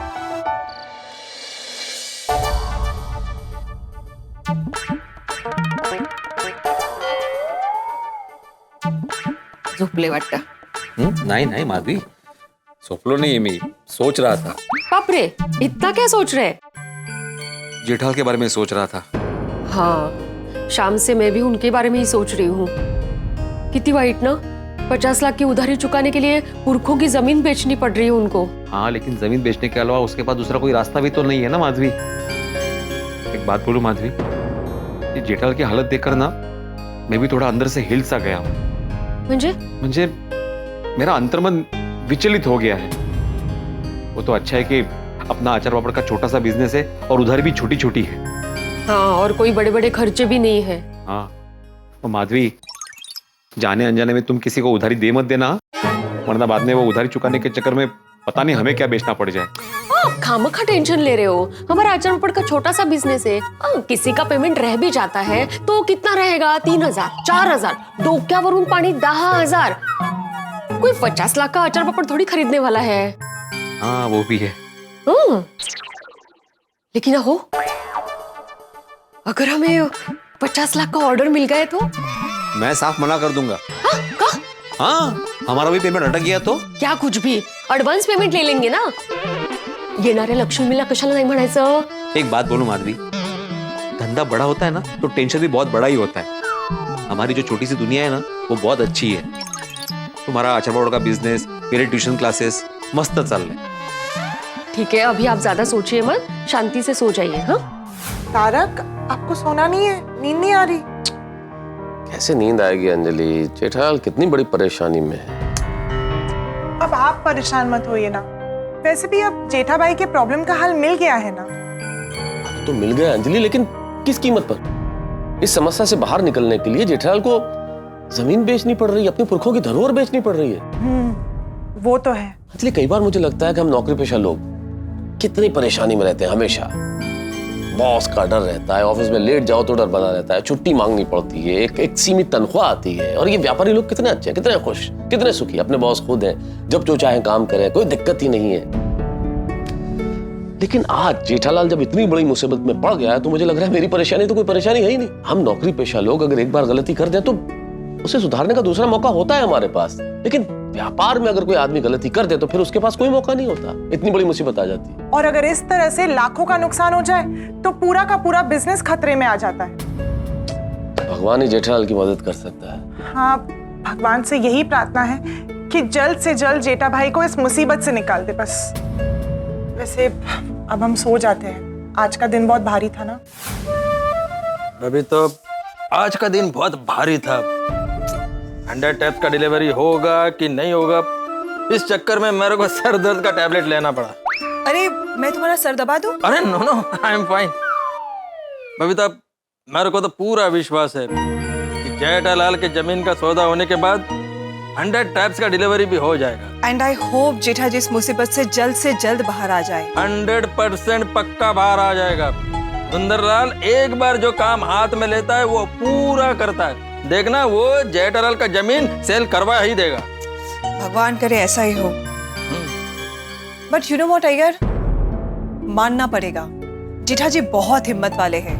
झोपले वाटतं. नहीं नहीं माधवी, सोपलो नहीं, मैं सोच रहा था। बापरे, इतना क्या सोच रहे? जेठाल के बारे में सोच रहा था। हाँ, शाम से मैं भी उनके बारे में ही सोच रही हूँ। कितनी वाइट ना, 50 लाख की उधारी चुकाने के लिए पुरखों की जमीन बेचनी पड़ रही है उनको। हाँ, लेकिन जमीन बेचने के अलावा उसके पास दूसरा कोई रास्ता भी तो नहीं है ना माधवी। एक बात बोलूं माधवी, ये जेठाल की हालत देखकर ना मैं भी थोड़ा अंदर से हिल सा गया हूँ। म्हणजे मेरा अंतर्मन विचलित हो गया है। वो तो अच्छा है कि अपना अचार पापड़ का छोटा सा बिजनेस है और उधारी भी छोटी छोटी है। हाँ, और कोई बड़े बड़े खर्चे भी नहीं है। हाँ, तो माधवी, जाने अनजाने में तुम किसी को उधारी दे मत देना, वरना बाद में वो उधारी चुकाने के चक्कर में पता नहीं हमें क्या बेचना पड़ जाए। खामखा टेंशन ले रहे हो। हमारा अचार पापड़ का छोटा सा बिजनेस है। किसी का पेमेंट रह भी जाता है तो कितना रहेगा? 3000, 4000, डोक्यावरून पाणी 10,000। कोई 50 लाख का अचार पापड़ थोड़ी खरीदने वाला है। हाँ, वो भी है। लेकिन हो, अगर हमें 50 लाख का ऑर्डर मिल गए तो? मैं साफ मना कर दूंगा। हाँ, हमारा भी पेमेंट अटक गया तो? क्या कुछ भी, एडवांस पेमेंट ले लेंगे ना। येणाऱ्या लक्ष्मीला कशाला नाही म्हणायचं? एक बात बोलूं माधवी, धंधा बड़ा होता है ना तो टेंशन भी बहुत बड़ा ही होता है। हमारी जो छोटी सी दुनिया है ना, वो बहुत अच्छी है। तुम्हारा अचार पापड़ का बिजनेस, मेरे ट्यूशन क्लासेस मस्त चल रहे। ठीक है, अभी आप ज्यादा सोचिए मत, शांति से सो जाइए। हाँ तारक, आपको सोना नहीं है? नींद नहीं आ रही? कैसे नींद आएगी अंजलि? जेठालाल कितनी बड़ी परेशानी में है। अब आप परेशान मत होइए ना। वैसे भी अब जेठा भाई के प्रॉब्लम का हल मिल गया है ना। तो मिल गया अंजलि, लेकिन किस कीमत पर? इस समस्या से बाहर निकलने के लिए जेठालाल को जमीन बेचनी पड़ रही है, अपने पुरखों की धरोहर बेचनी पड़ रही है। वो तो है। इसलिए कई बार मुझे लगता है कि हम नौकरी पेशा लोग कितनी परेशानी में रहते हैं। हमेशा बॉस का डर रहता है, ऑफिस में लेट जाओ तो डर बना रहता है, छुट्टी मांगनी पड़ती है, एक सीमित तनख्वाह आती है। और ये व्यापारी लोग कितने अच्छे हैं, कितने खुश, कितने सुखी, अपने बॉस खुद हैं, जब जो चाहे काम करें, कोई दिक्कत ही नहीं है। लेकिन आज जेठालाल जब इतनी बड़ी मुसीबत में पड़ गया है तो मुझे लग रहा है मेरी परेशानी तो कोई परेशानी है ही नहीं। हम नौकरी पेशा लोग अगर एक बार गलती कर दें तो उसे सुधारने का दूसरा मौका होता है हमारे पास, लेकिन व्यापार में अगर कोई आदमी गलती कर दे तो फिर उसके पास कोई मौका नहीं होता, इतनी बड़ी मुसीबत आ जाती है। और अगर इस तरह से लाखों का नुकसान हो जाए तो पूरा का पूरा बिजनेस खतरे में आ जाता है। भगवान ही जेठालाल की मदद कर सकता है। हाँ, भगवान से यही प्रार्थना है कि जल्द से जल्द जेठा भाई को इस मुसीबत से निकाल दे बस। वैसे अब हम सो जाते हैं, आज का दिन बहुत भारी था ना। अभी तो आज का दिन बहुत भारी था। 100 टैब्स का डिलीवरी होगा कि नहीं होगा, इस चक्कर में मेरे को सर दर्द का टैबलेट लेना पड़ा। अरे मैं तुम्हारा सर दबा दूं? अरे no I am fine Babita, मेरे को तो पूरा विश्वास है कि जेठालाल के जमीन का सौदा होने के बाद 100 टैब्स का डिलीवरी भी हो जाएगा। एंड आई होप जेठा जी इस मुसीबत से जल्द बाहर आ जाए। 100% पक्का बाहर आ जाएगा। सुंदरलाल एक बार जो काम हाथ में लेता है वो पूरा करता है। देखना वो जेठालाल का जमीन सेल करवा ही देगा। भगवान करे ऐसा ही हो। But you know what tiger, मानना पड़ेगा जेठा जी बहुत हिम्मत वाले हैं।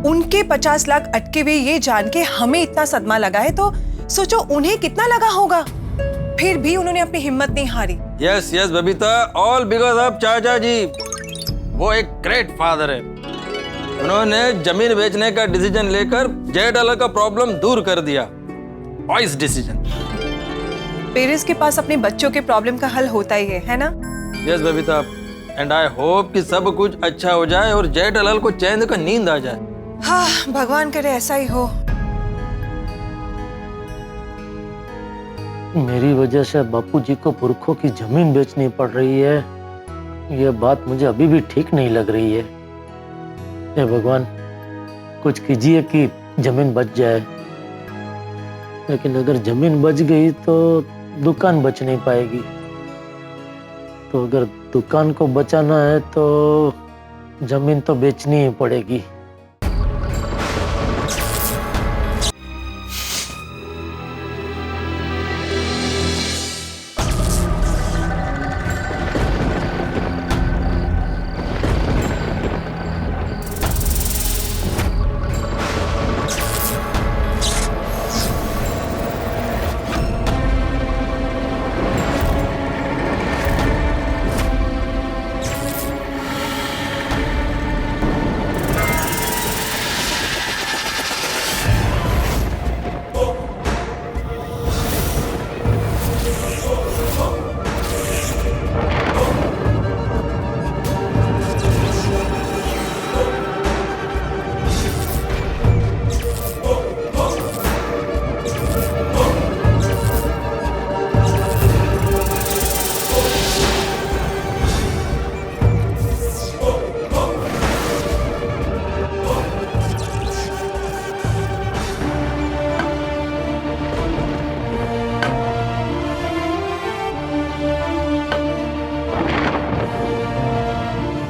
उनके 50 लाख अटके हुए ये जान के हमें इतना सदमा लगा है तो सोचो उन्हें कितना लगा होगा। फिर भी उन्होंने अपनी हिम्मत नहीं हारी। Yes yes Babita, all because of चाचा जी। वो एक ग्रेट फादर है। उन्होंने जमीन बेचने का डिसीजन लेकर जेठालाल का प्रॉब्लम दूर कर दिया। Voice decision. पेरेंट्स के पास अपने बच्चों के प्रॉब्लम का हल होता ही है ना? Yes Babita, and I hope कि सब कुछ अच्छा हो जाए और जेठालाल को चैन का नींद आ जाए। हाँ, भगवान करे ऐसा ही हो। मेरी वजह से बापूजी को पुरखों की जमीन बेचनी पड़ रही है, यह बात मुझे अभी भी ठीक नहीं लग रही है। हे भगवान, कुछ कीजिए कि जमीन बच जाए। लेकिन अगर जमीन बच गई तो दुकान बच नहीं पाएगी। तो अगर दुकान को बचाना है तो जमीन तो बेचनी ही पड़ेगी।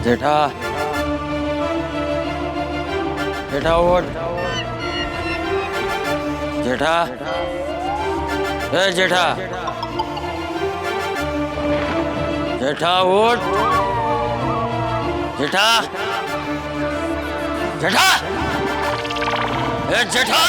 जेठा, जेठा उठ। जेठा, ए जेठा, जेठा उठ। जेठा, जेठा, ए जेठा।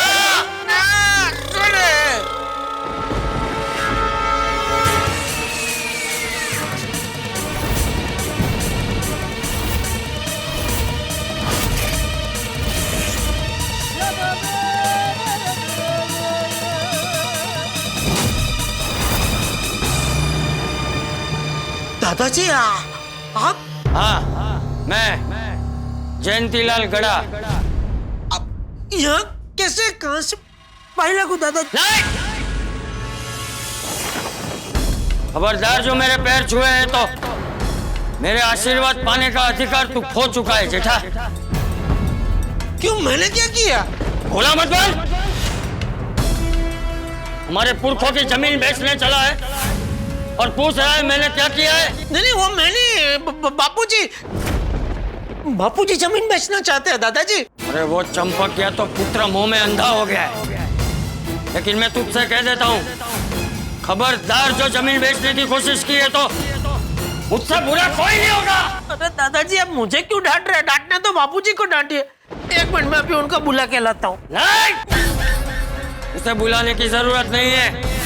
दादाजी आप? हाँ, मैं जयंतीलाल गड़ा। यहाँ कैसे, कहाँ से पाई को दादा? खबरदार, जो मेरे पैर छुए हैं तो मेरे आशीर्वाद पाने का अधिकार तू खो चुका है जेठा। क्यों, मैंने क्या किया? बोला मत बोल। हमारे पुरखों की जमीन बेचने चला है और पूछ रहा है मैंने क्या किया है? नहीं, वो मैंने बापूजी जमीन बेचना चाहते हैं दादाजी। अरे वो चंपक या तो पुत्र मुंह में अंधा हो गया है। लेकिन मैं तुझसे कह देता हूँ, खबरदार जो जमीन बेचने की कोशिश की है तो मुझसे बुरा कोई नहीं होगा। अरे दादाजी, अब मुझे क्यों डांट रहे? डांटना तो बापूजी को डांटिए। एक मिनट में अभी उनको बुला के लाता हूँ। उसे बुलाने की जरूरत नहीं है।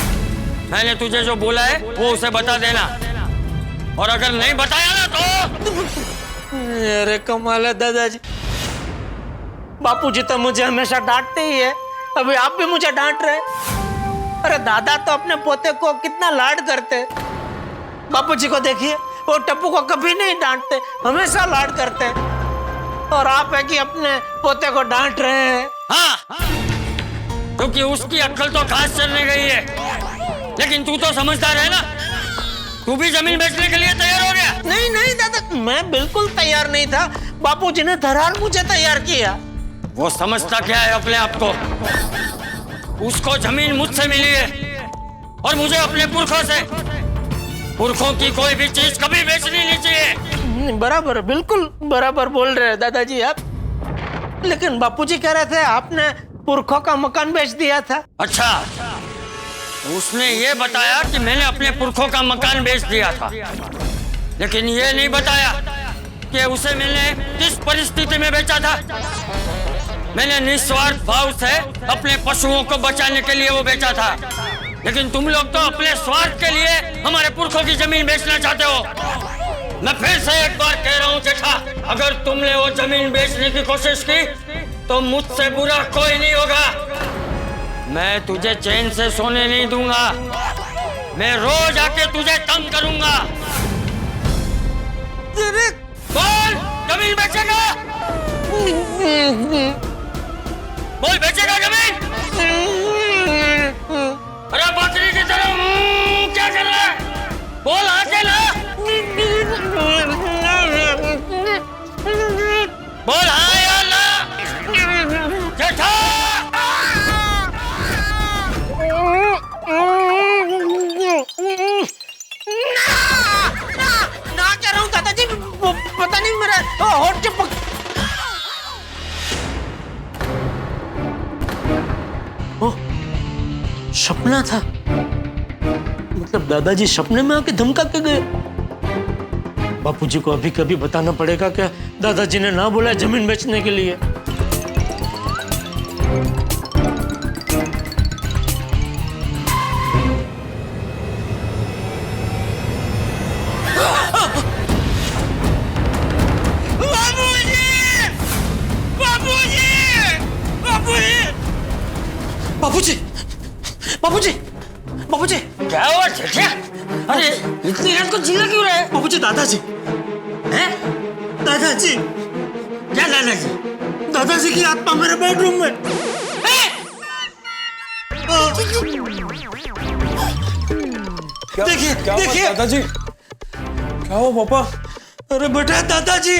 मैंने तुझे जो बोला है वो उसे बता देना, और अगर नहीं बताया ना तो। अरे कमाल है दादाजी, बापूजी तो मुझे हमेशा डांटते ही है, अभी आप भी मुझे डांट रहे। अरे दादा तो अपने पोते को कितना लाड करते, बापूजी को देखिए, वो टप्पू को कभी नहीं डांटते, हमेशा लाड करते, और आप है कि अपने पोते को डांट रहे हैं। हाँ, क्योंकि उसकी अक्ल तो घास चलने गई है, लेकिन तू तो समझदार है ना, तू भी जमीन बेचने के लिए तैयार हो गया। नहीं नहीं दादा, मैं बिल्कुल तैयार नहीं था, बापूजी ने धरार मुझे तैयार किया। वो समझता क्या है अपने आप को, उसको जमीन मुझसे मिली है और मुझे अपने पुरखों से। पुरखों की कोई भी चीज कभी बेचनी नहीं चाहिए। बराबर, बिल्कुल बराबर बोल रहे हैं दादाजी आप, लेकिन बापूजी कह रहे थे आपने पुरखों का मकान बेच दिया था। अच्छा, उसने ये बताया कि मैंने अपने पुरखों का मकान बेच दिया था, लेकिन ये नहीं बताया कि उसे मैंने किस परिस्थिति में बेचा था। मैंने निस्वार्थ भाव से अपने पशुओं को बचाने के लिए वो बेचा था, लेकिन तुम लोग तो अपने स्वार्थ के लिए हमारे पुरखों की जमीन बेचना चाहते हो। मैं फिर से एक बार कह रहा हूँ जेठा, अगर तुमने वो जमीन बेचने की कोशिश की तो मुझसे बुरा कोई नहीं होगा। मैं तुझे चैन से सोने नहीं दूंगा, मैं रोज आके तुझे तंग करूंगा। बोल, जमीन बेचेगा? बोल, बेचेगा जमीन? अरे बकरी की तरह क्या कर रहा है? बोल, आके ना। बोल हाँ या ना। जेठा, ना कह रहा हूँ दादाजी, पता नहीं मेरा होठ चिपक। सपना था, मतलब दादाजी सपने में आके धमका के गए। बापूजी को अभी कभी बताना पड़ेगा कि दादाजी ने ना बोला जमीन बेचने के लिए। बापूजी, बापूजी, बापूजी, क्या हुआ जेठा? अरे इतनी रात को चिल्ला क्यों रहे? बापूजी, दादाजी हैं? दादाजी, क्या दादाजी? दादाजी की आत्मा मेरे बेडरूम में। देखिए, देखिए दादाजी, क्या हुआ पापा? अरे बेटा, दादाजी।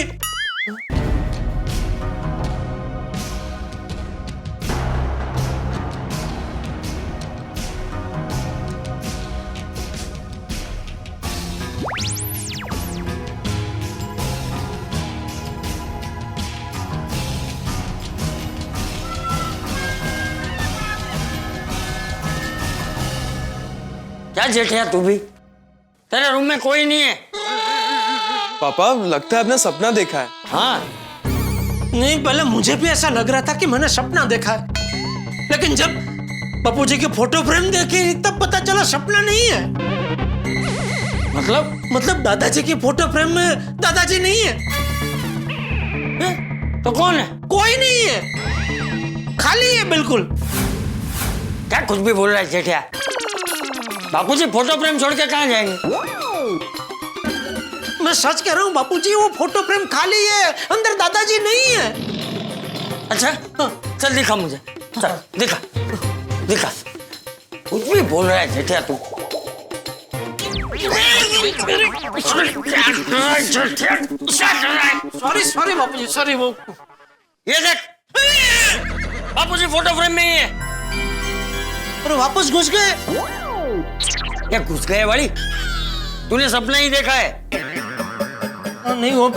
क्या जेठिया, तू भी? तेरे रूम में कोई नहीं है? पापा, लगता है आपने सपना देखा है। हाँ, नहीं, पहले मुझे भी ऐसा लग रहा था कि मैंने सपना देखा है, लेकिन जब बापूजी की फोटो फ्रेम देखी तब पता चला सपना नहीं है। मतलब दादाजी की फोटो फ्रेम में दादाजी नहीं है। तो कौन है? कोई नहीं है, खाली है बिल्कुल। क्या कुछ भी बोल रहा है जेठिया? बापूजी फोटो फ्रेम छोड़ के कहाँ जाएंगे? मैं सच कह रहा हूँ बापूजी, वो फोटो फ्रेम खाली है, अंदर दादाजी नहीं है। अच्छा, चल दिखा मुझे, चल दिखा, दिखा। कुछ भी बोल रहा है जेठिया तू। सॉरी सॉरी बापूजी, सॉरी। वो ये देख, बापूजी फोटो फ्रेम में ही है। अरे वापस घुस गए? क्या घुस गए वाली? तूने सपना ही देखा है? नहीं, वो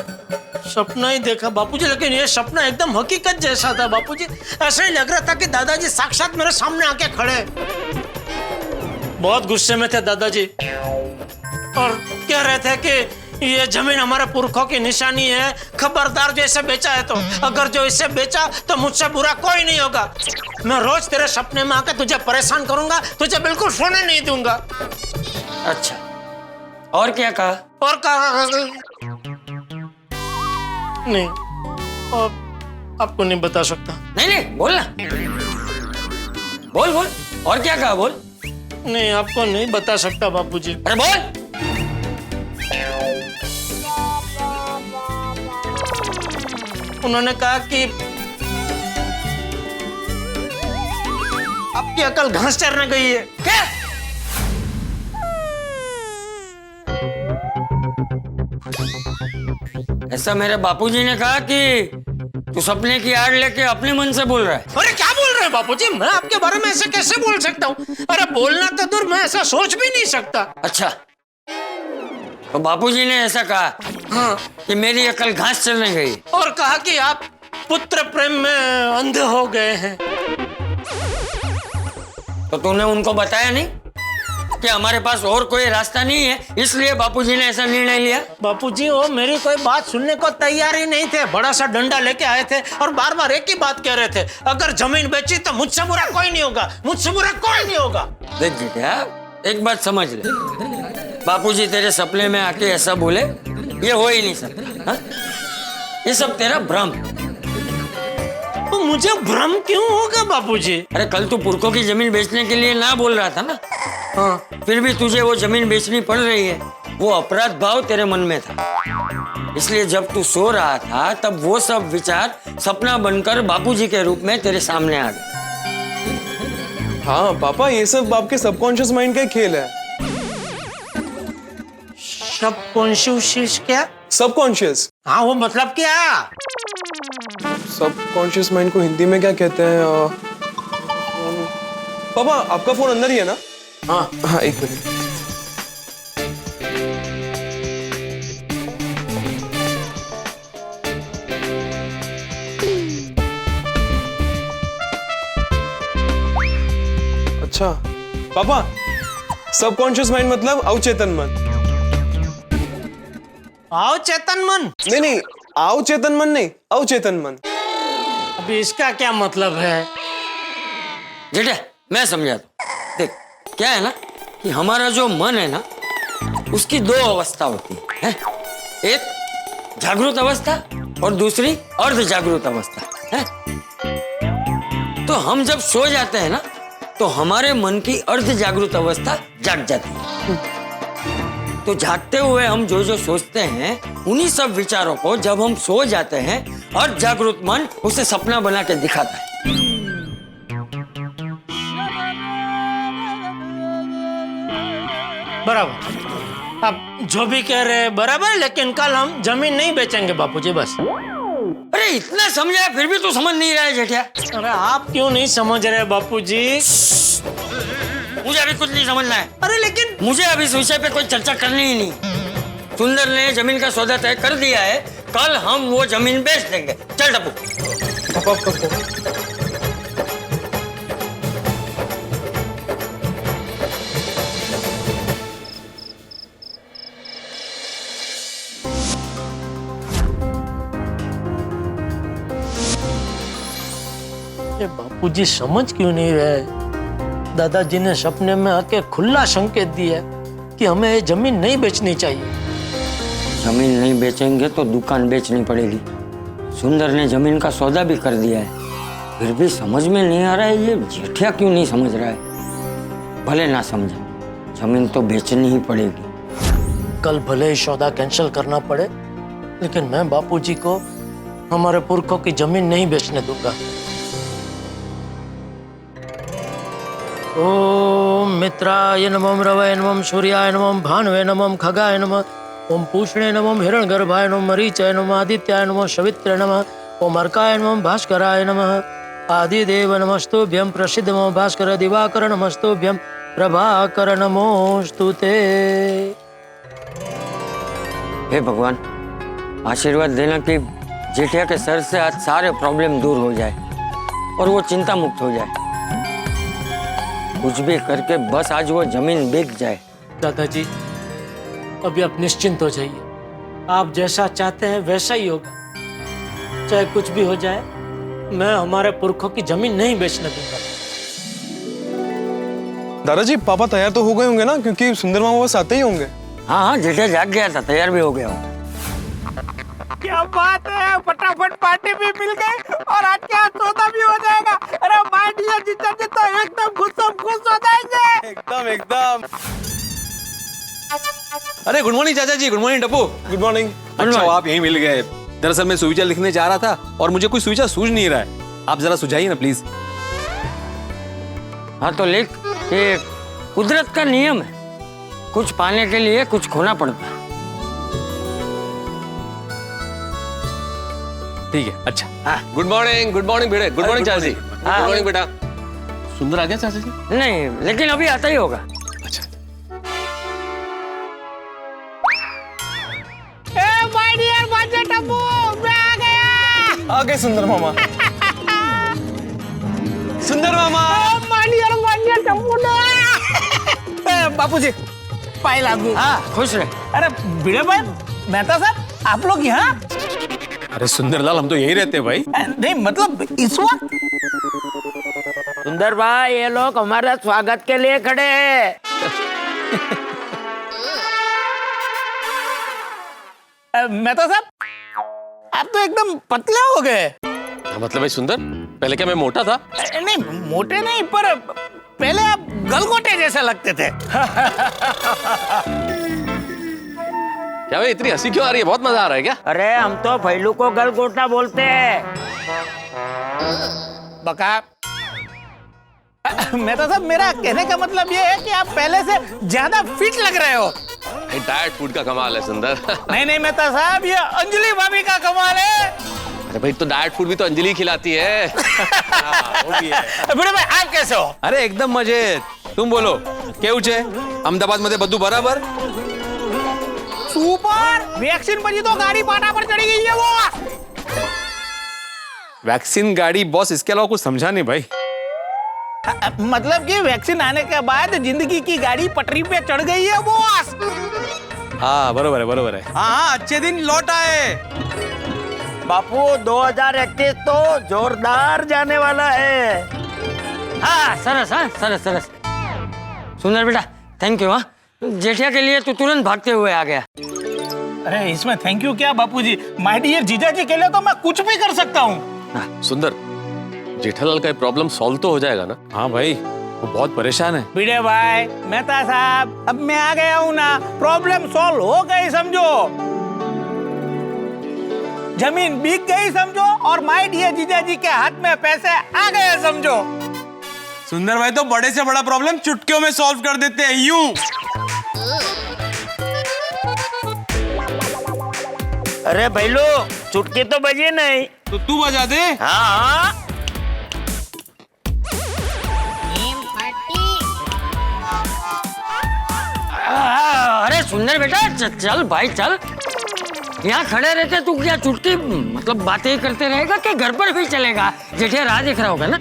सपना ही देखा बापूजी, लेकिन ये सपना एकदम हकीकत जैसा था बापूजी। ऐसा ही लग रहा था कि दादाजी साक्षात मेरे सामने आके खड़े। बहुत गुस्से में थे दादाजी और कह रहे थे कि ये जमीन हमारे पुरखों की निशानी है, खबरदार जो इसे बेचा है तो, अगर जो इसे बेचा तो मुझसे बुरा कोई नहीं होगा। मैं रोज तेरे सपने में आकर तुझे परेशान करूंगा, तुझे बिल्कुल सोने नहीं दूंगा। अच्छा, और क्या कहा? और कहा नहीं, और आपको नहीं बता सकता। नहीं नहीं, बोल ना, बोल बोल, और क्या कहा? बोल। नहीं, आपको नहीं बता सकता बापूजी। अरे बोल। उन्होंने कहा कि आपकी अकल घास चरने गई है। क्या? ऐसा मेरे बापूजी ने कहा कि तू सपने की आड़ लेके अपने मन से बोल रहा है? अरे क्या बोल रहे हैं बापूजी, मैं आपके बारे में ऐसे कैसे बोल सकता हूँ? अरे बोलना तो दूर, मैं ऐसा सोच भी नहीं सकता। अच्छा, तो बापूजी ने ऐसा कहा हाँ, कि मेरी अकल घास चलने गई, और कहा कि आप पुत्र प्रेम में अंधे हो गए हैं। तो तूने उनको बताया नहीं कि हमारे पास और कोई रास्ता नहीं है, इसलिए बापूजी ने ऐसा निर्णय लिया? बापूजी वो मेरी कोई बात सुनने को तैयार ही नहीं थे, बड़ा सा डंडा लेके आए थे और बार बार एक ही बात कह रहे थे, अगर जमीन बेची तो मुझसे बुरा कोई नहीं होगा, मुझसे बुरा कोई नहीं होगा। देख बेटा, एक बात समझ ले, बापूजी तेरे सपने में आके ऐसा बोले, ये हो ही नहीं सकता। हा? ये सब तेरा भ्रम। तो मुझे भ्रम क्यों होगा बापूजी? अरे कल तू पुरखों की जमीन बेचने के लिए ना बोल रहा था ना? हाँ, फिर भी तुझे वो जमीन बेचनी पड़ रही है, वो अपराध भाव तेरे मन में था, इसलिए जब तू सो रहा था तब वो सब विचार सपना बनकर बापूजी के रूप में तेरे सामने आ गए। हाँ पापा, ये सब आपके सबकॉन्शियस माइंड का खेल है। सबकॉन्शियस क्या? सबकॉन्शियस? हाँ, वो मतलब क्या? सबकॉन्शियस माइंड को हिंदी में क्या कहते हैं? पापा आपका फोन अंदर ही है ना? हाँ हाँ, एक मिनट। अच्छा पापा, सबकॉन्शियस माइंड मतलब अवचेतन मन। अवचेतन मन? नहीं नहीं, अवचेतन मन नहीं, अवचेतन मन। अभी इसका क्या मतलब है? जेठा, मैं समझाता हूं। देख, क्या है ना कि हमारा जो मन है ना, उसकी दो अवस्था होती है, एक जागृत अवस्था और दूसरी अर्ध जागृत अवस्था है। तो हम जब सो जाते हैं ना, तो हमारे मन की अर्ध जागृत अवस्था जाग जाती है। तो जागते हुए हम जो जो सोचते हैं, उन्हीं सब विचारों को जब हम सो जाते हैं, अर्ध जागृत मन उसे सपना बना के दिखाता है। बराबर, आप जो भी कह रहे हैं बराबर, लेकिन कल हम जमीन नहीं बेचेंगे बापूजी, बस। अरे इतना समझाया फिर भी तू समझ नहीं रहा है जेठिया। अरे आप क्यों नहीं समझ रहे बापूजी? मुझे अभी कुछ नहीं समझना है। अरे लेकिन मुझे अभी इस विषय पे कोई चर्चा करनी ही नहीं। सुंदर ने जमीन का सौदा तय कर दिया है, कल हम वो जमीन बेच देंगे। चल डब्बू। ये बापूजी समझ क्यों नहीं रहे? दादाजी ने सपने में आके खुला संकेत दिया कि हमें ये जमीन नहीं बेचनी चाहिए। जमीन नहीं बेचेंगे तो दुकान बेचनी पड़ेगी। सुंदर ने जमीन का सौदा भी कर दिया है, फिर भी समझ में नहीं आ रहा है, ये जेठिया क्यों नहीं समझ रहा है? भले ना समझे, जमीन तो बेचनी ही पड़ेगी। कल भले ही सौदा कैंसिल करना पड़े, लेकिन मैं बापूजी को हमारे पुरखों की जमीन नहीं बेचने दूंगा। ओम मित्राय नमः, रवये नमः, सूर्याय नमः, भानुवे नमः, खगाय नमः, ओम पूषणे नमः, हिरण्यगर्भाय नमः, मरीचाय नमः, आदित्याय नमः, सवित्रे नमः, ओम अर्काय नमः, भास्कराय नमः, आदिदेव नमस्तुभ्यं, प्रसिद्ध नमः भास्कर दिवाकर नमस्तुभ्यं, प्रभाकर नमोस्तुते। हे भगवान, आशीर्वाद देना कि जेठिया के सर से आज सारे प्रॉब्लम दूर हो जाए और वो चिंता मुक्त हो जाए। कुछ भी करके बस आज वो जमीन बिक जाए। दादाजी, अभी आप निश्चिंत हो जाइए, आप जैसा चाहते हैं वैसा ही होगा। चाहे कुछ भी हो जाए, मैं हमारे पुरखों की जमीन नहीं बेचने दूंगा। दादाजी पापा तैयार तो हो गए होंगे ना, क्योंकि सुंदर मामा बस आते ही होंगे। हाँ हाँ, जेठा जाग गया था, तैयार भी हो गया हूँ। क्या बात है, फटाफट पार्टी भी मिल गई और आज क्या सौदा भी हो जाएगा। अरे माय डियर जीजा जी तो एकदम खुश हो जाएंगे। एकदम एकदम। अरे गुड मॉर्निंग चाचा जी। Good morning Tappu. Good morning. अच्छा आप यहीं मिल गए। दरअसल मैं सुविचार लिखने जा रहा था और मुझे कोई सुविचार सूझ नहीं रहा है। आप जरा सुझाइए ना प्लीज। हाँ तो लिख, ये कुदरत का नियम है, कुछ पाने के लिए कुछ खोना पड़ता है। ठीक है, अच्छा। गुड मॉर्निंग बेटे। गुड मॉर्निंग चाचा जी। गुड मॉर्निंग बेटा। सुंदर आ गया चाचा जी? नहीं, लेकिन अभी आता ही होगा। अच्छा। माय डियर बाजे टप्पू, मैं आ गया। आ गए सुंदर मामा। सुंदर मामा। माय डियर बाजे टप्पू ना। बापूजी पाए लागू। हाँ, खुश रहे। अरे भिड़े भाई, मेहता साहब, आप लोग यहाँ? अरे सुंदरलाल, हम तो यही रहते हैं भाई। नहीं मतलब इस वक्त? सुंदर भाई, ये लोग हमारा स्वागत के लिए खड़े हैं। मेहता साहब, आप तो एकदम पतले हो गए। मतलब भाई सुंदर, पहले क्या मैं मोटा था? नहीं मोटे नहीं, पर पहले आप गलगोटे जैसे लगते थे। क्या भाई इतनी हंसी क्यों आ रही है? बहुत मजा आ रहा है क्या? अरे हम तो फैलू को गलगोटा बोलते हैं। बका मेहता साहब, मेरा कहने का मतलब ये है कि आप पहले से ज्यादा फिट लग रहे हो। डाइट फूड का कमाल है सुंदर। नहीं मेहता साहब, ये अंजलि भाभी का कमाल है। अरे भाई, तो डाइट फूड भी तो अंजलि खिलाती है। बड़े भाई, आप कैसे हो? अरे एकदम मजेत। तुम बोलो, केवचे अहमदाबाद मध्ये बद्धू बराबर? सुपर। वैक्सीन पर तो गाड़ी पाटा पर चढ़ी गई है वो। वैक्सीन गाड़ी बॉस, इसके अलावा कुछ समझा नहीं भाई। मतलब कि वैक्सीन आने के बाद जिंदगी की गाड़ी पटरी पे चढ़ गई है बॉस। हाँ बरोबर है। हाँ, अच्छे दिन लौट आए। बापू 2021 तो जोरदार जाने वाला है। हाँ सरस, हाँ सरस। सुंदर बेटा, थैंक यू। हाँ, जेठिया के लिए तू तुरंत भागते हुए आ गया। अरे इसमें थैंक यू क्या बापूजी, माय डियर जीजा जी के लिए तो मैं कुछ भी कर सकता हूँ। सुंदर, जेठालाल का प्रॉब्लम सॉल्व तो हो जाएगा ना? हाँ भाई, वो बहुत परेशान है। भिड़े भाई, मेहता साहब, अब मैं आ गया हूँ ना, प्रॉब्लम सॉल्व हो गई समझो। जमीन बिक गई समझो, और माय डियर जीजा जी के हाथ में पैसे आ गए समझो। सुंदर भाई तो बड़े से बड़ा प्रॉब्लम चुटकियों में सॉल्व कर देते हैं, यूं। अरे भैलू, चुटकी तो बजी नहीं, तो तू बजा दे। हाँ। अरे सुंदर बेटा, चल भाई चल। यहाँ खड़े रहते तू क्या चुटकी मतलब बातें ही करते रहेगा कि घर पर भी चलेगा? जेठिया राह देख रहा होगा ना।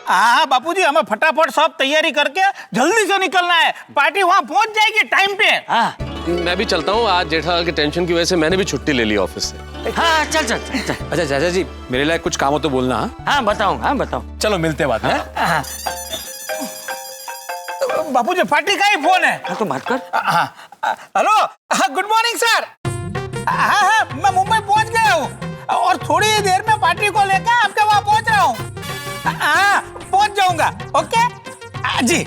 हाँ बापूजी, हमें फटाफट सब तैयारी करके जल्दी से निकलना है। पार्टी वहाँ पहुँच जाएगी टाइम पे। हाँ, मैं भी चलता हूँ। आज जेठालाल के टेंशन की वजह से मैंने भी छुट्टी ले ली ऑफिस से। हाँ चल। अच्छा चाचा जी, मेरे लिए कुछ काम हो तो बोलना। हाँ बताऊँ। चलो मिलते बाद में। बापूजी, पार्टी का ही फोन है। हाँ तो बात कर। Hello, good morning sir. हाँ, मैं मुंबई पहुंच गया हूँ और थोड़ी ही देर में पार्टी को लेकर आपके वहाँ पहुंच रहा हूँ। हाँ, पहुंच जाऊंगा। ओके जी।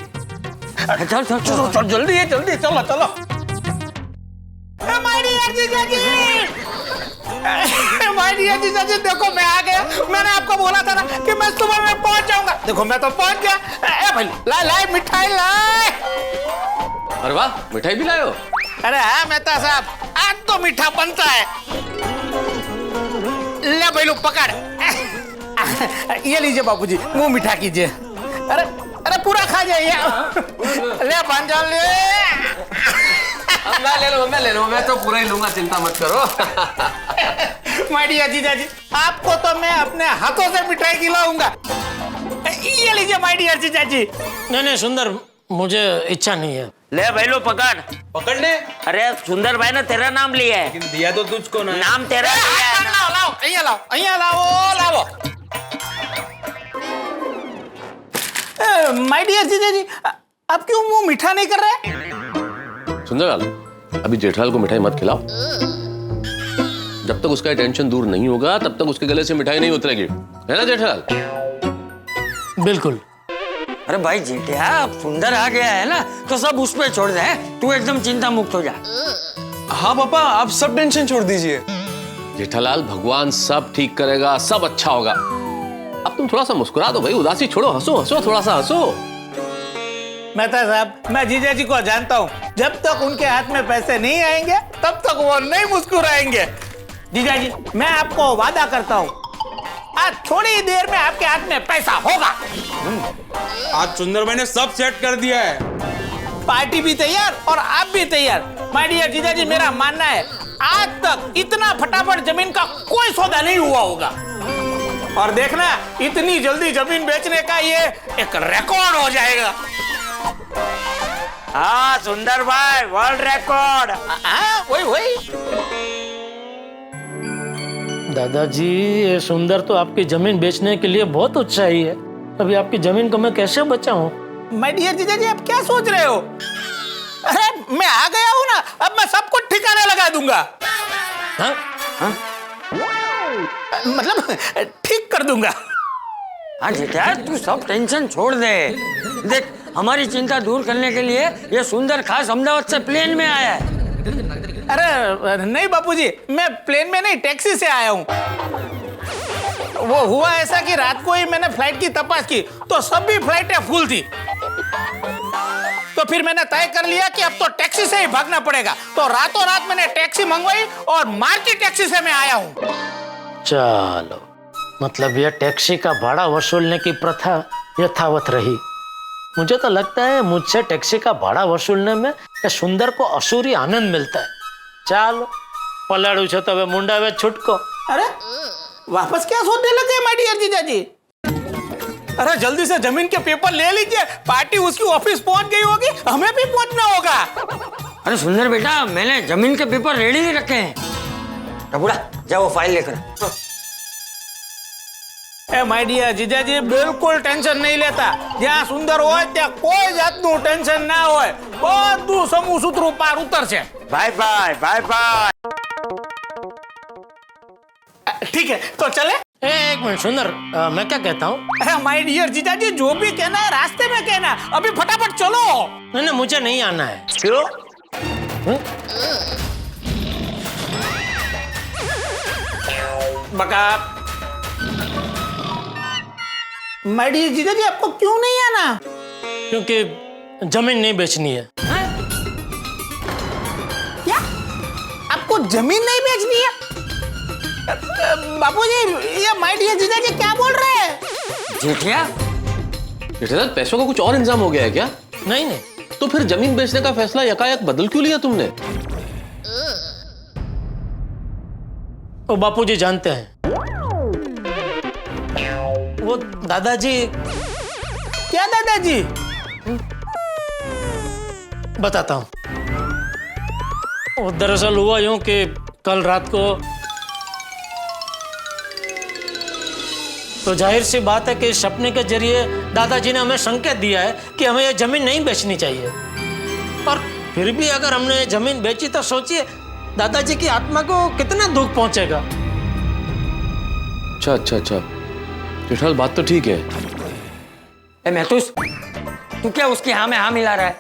चल जल्दी चलो। माय डियर जीजा जी, देखो मैं आ गया। मैंने आपको बोला था ना कि मैं सुबह में पहुंच जाऊंगा। देखो मैं तो पहुंच गया। भाई ला मिठाई लाए। अरे वाह, मिठाई भी लाए हो? अरे हाँ मेहता साहब, आज तो मीठा बनता है। ले भैलू पकड़। ये लीजिए बापूजी, मुंह मीठा कीजिए। अरे पूरा खा जाइए। ले पंजा ले। मैं ले लो, मैं तो पूरा ही लूंगा, चिंता मत करो। माय डियर जीजा जी, आपको तो मैं अपने हाथों से मिठाई खिलाऊंगा। ये लीजिए माय डियर जीजा जी। नहीं सुंदर, मुझे इच्छा नहीं है। ले भाई लो पकड़। पकड़ ले। अरे सुंदर भाई ने तेरा नाम लिया है। लेकिन दिया तो तुझको ना। नाम तेरा लिया है ना। लाओ लाओ અહીંયા લાવો माय डियर जीजा जी, आप क्यों मुंह मीठा नहीं कर रहे? सुंदरलाल, अभी जेठालाल को मिठाई मत खिलाओ। जब तक उसका टेंशन दूर नहीं होगा तब तक उसके गले से मिठाई नहीं उतरेगी, है ना जेठालाल? बिल्कुल। अरे भाई जेठिया, अब सुंदर आ गया है ना तो सब उस पे छोड़ दे। तू एकदम चिंता मुक्त हो जा। हाँ पापा, आप सब टेंशन छोड़ दीजिए। जेठालाल, भगवान सब ठीक करेगा, सब अच्छा होगा। अब तुम थोड़ा सा मुस्कुरा दो भाई, उदासी छोड़ो, हंसो हंसो, थोड़ा सा हंसो। मेहता साहब, मैं जीजा जी को जानता हूँ, जब तक उनके हाथ में पैसे नहीं आएंगे तब तक वो नहीं मुस्कुराएंगे। जीजा जी, मैं आपको वादा करता हूँ, आज थोड़ी ही देर में आपके हाथ में पैसा होगा। आज सुंदर भाई ने सब सेट कर दिया है। पार्टी भी तैयार और आप भी तैयार। माय डियर जीजा जी, मेरा मानना है आज तक इतना फटाफट जमीन का कोई सौदा नहीं हुआ होगा। और देखना, इतनी जल्दी जमीन बेचने का ये एक रिकॉर्ड हो जाएगा। हाँ सुंदर भाई, वर्ल्ड रिकॉर्ड। हाँ वही। दादाजी, ये सुंदर तो आपकी जमीन बेचने के लिए बहुत उत्साही है। अभी आपकी जमीन को मैं कैसे बचाऊं? माय डियर जीजा जी, आप क्या सोच रहे हो? अरे मैं आ गया हूँ ना, अब मैं सब कुछ ठिकाने लगा दूंगा। हाँ? हाँ? मतलब ठीक कर दूंगा। हाँ जेठा, तू सब टेंशन छोड़ दे। देख, हमारी चिंता दूर करने के लिए ये सुंदर खास अहमदाबाद से प्लेन में आया है। अरे नहीं बापूजी, मैं प्लेन में नहीं, टैक्सी से आया हूँ। वो हुआ ऐसा कि रात को ही मैंने फ्लाइट की तपास की तो सभी फ्लाइटें फुल थी। तो फिर मैंने तय कर लिया कि अब तो टैक्सी से ही भागना पड़ेगा। तो रातों रात मैंने टैक्सी मंगवाई और मार्केट टैक्सी से मैं आया हूँ। चलो, मतलब ये टैक्सी का भाड़ा वसूलने की प्रथा यथावत रही। मुझे तो लगता है मुझसे टैक्सी का भाड़ा वसूलने में ये सुंदर को असुरी आनंद मिलता है। चलो, पलाड़ू छो तो मुंडा वे छुटको। अरे वापस क्या सोचने लगे माय डियर जीजा जी? अरे जल्दी से जमीन के पेपर ले लीजिए, पार्टी उसकी ऑफिस पहुंच गई होगी, हमें भी पहुंचना होगा। अरे सुंदर बेटा, मैंने जमीन के पेपर रेडी ही रखे हैं। टबुड़ा, जाओ वो फाइल लेकर। ए माय डियर जीजा जी, बिल्कुल टेंशन नहीं लेता। જ્યાં સુંદર હોય ત્યાં કોઈ જાતનું ટેન્શન ના હોય, બધું સમૂહ સૂત્રું પાર ઉતરશે। Bye bye bye bye. ठीक है, तो चले। एक मिनट सुंदर, मैं क्या कहता हूँ? अरे माय डियर जीजा जी, जो भी कहना है रास्ते में कहना, अभी फटाफट चलो। नहीं, मुझे नहीं आना है। क्यों? बका माय डियर जीजा जी, आपको क्यों नहीं आना? क्योंकि जमीन नहीं बेचनी है। क्या? आपको जमीन नहीं बेचनी है? बापूजी, ये माय डियर जीजा जी क्या बोल रहे हैं? जेठिया, जेठालाल, पैसों का कुछ और इंतजाम हो गया है क्या? नहीं। तो फिर जमीन बेचने का फैसला यकायक बदल क्यों लिया तुमने? वो बापूजी जानते हैं। वो दादाजी। क्या दादाजी? बताता हूँ। वो दरअसल हुआ यूं कि कल रात को तो जाहिर सी बात है कि सपने के जरिए दादाजी ने हमें संकेत दिया है कि हमें ये जमीन नहीं बेचनी चाहिए। और फिर भी अगर हमने ये जमीन बेची तो सोचिए दादाजी की आत्मा को कितना दुख पहुंचेगा। अच्छा, जेठालाल, बात तो ठीक है। ए महतूस, तू क्या उसकी हाँ में हाँ मिला रहा है?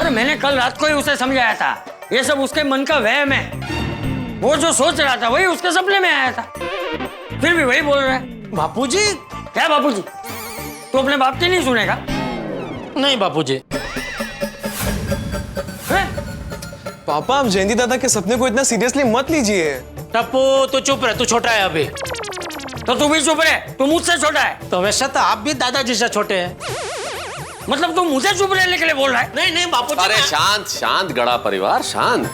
अरे मैंने कल रात को ही उसे समझाया था, ये सब उसके मन का वहम है। वो जो सोच रहा था वही उसके सपने में आया था, फिर भी वही बोल रहा है। बापूजी। क्या बापूजी? तू अपने बाप की नहीं सुनेगा? नहीं बापूजी। पापा, आप जयंती दादा के सपने को इतना सीरियसली मत लीजिए। टप्पू, तू चुप रह, तू छोटा है अभी। तो तू भी चुप रहे, तू मुझसे छोटा है। तो वैसे तो आप भी दादाजी से छोटे हैं। मतलब तू मुझे चुप रहने के लिए बोल रहा है? नहीं बापूजी। अरे शांत गड़ा परिवार, शांत।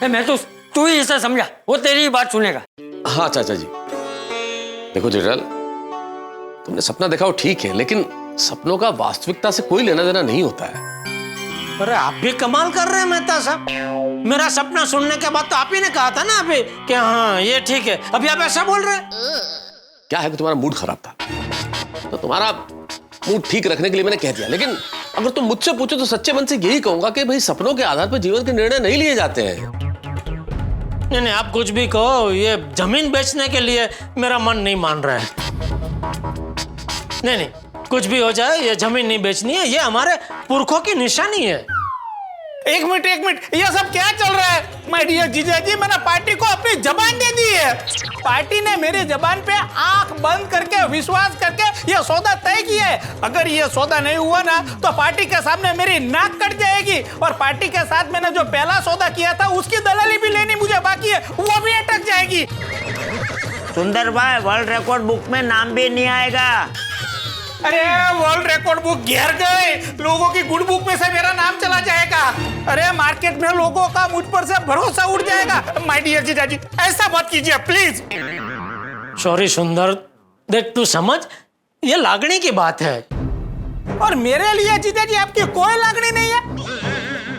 मैं तू ही इसे समझा, वो तेरी ही बात सुनेगा। हाँ चाचा जी, देखो जेठालाल, तुमने सपना देखा वो ठीक है, लेकिन सपनों का वास्तविकता से कोई लेना देना नहीं होता है। अरे आप भी कमाल कर रहे हैं मेहता साहब। मेरा सपना सुनने के बाद तो आप ही ने कहा था ना अभी कि हाँ ये ठीक है, अभी आप ऐसा बोल रहे हैं। क्या है कि तुम्हारा मूड खराब था, तो तुम्हारा मूड ठीक रखने के लिए मैंने कह दिया। लेकिन अगर तुम मुझसे पूछो तो सच्चे मन से यही कहूंगा कि भाई सपनों के आधार पर जीवन के निर्णय नहीं लिए जाते हैं। नहीं आप कुछ भी कहो, ये जमीन बेचने के लिए मेरा मन नहीं मान रहा है। नहीं कुछ भी हो जाए, ये जमीन नहीं बेचनी है, ये हमारे पुरखों की निशानी है। एक मिनट ये सब क्या चल रहा है? माय डियर जीजा जी, मैंने पार्टी को अपनी जबान दे दी है। पार्टी ने मेरी जबान पे आंख बंद करके विश्वास करके ये सौदा तय किया है। अगर ये सौदा नहीं हुआ ना तो पार्टी के सामने मेरी नाक कट जाएगी, और पार्टी के साथ मैंने जो पहला सौदा किया था उसकी दलाली भी लेनी मुझे बाकी है, वो भी अटक जाएगी। सुंदर भाई, वर्ल्ड रिकॉर्ड बुक में नाम भी नहीं आएगा। अरे वर्ल्ड रिकॉर्ड बुक गिर गए, लोगों की गुड बुक में से मेरा नाम चला जाएगा। अरे मार्केट में लोगों का मुझ पर से भरोसा उठ जाएगा। माय डियर जीजा जी, ऐसा मत कीजिए प्लीज। सॉरी सुंदर, देख तू समझ, ये लागणी की बात है। और मेरे लिए जीजा जी आपकी कोई लागणी नहीं है।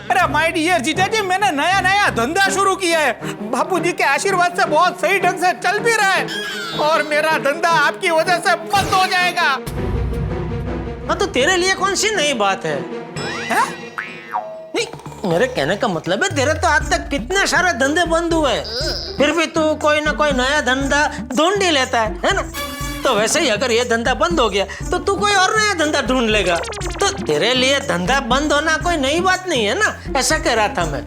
अरे माय डियर जीजा जी, मैंने नया धंधा शुरू किया है, बापूजी के आशीर्वाद से बहुत सही ढंग से चल भी रहा है, और मेरा धंधा आपकी वजह से बंद हो जाएगा। हाँ तो तेरे लिए कौन सी नई बात है? नहीं, मेरे कहने का मतलब है तेरे तो आज तक कितने सारे धंधे बंद हुए, फिर भी तू कोई ना कोई नया धंधा ढूंढ ही लेता है ना? तो वैसे ही अगर ये धंधा बंद हो गया तो तू कोई और नया धंधा ढूंढ लेगा। तो तेरे लिए धंधा बंद होना कोई नई बात नहीं है ना, ऐसा कह रहा था मैं।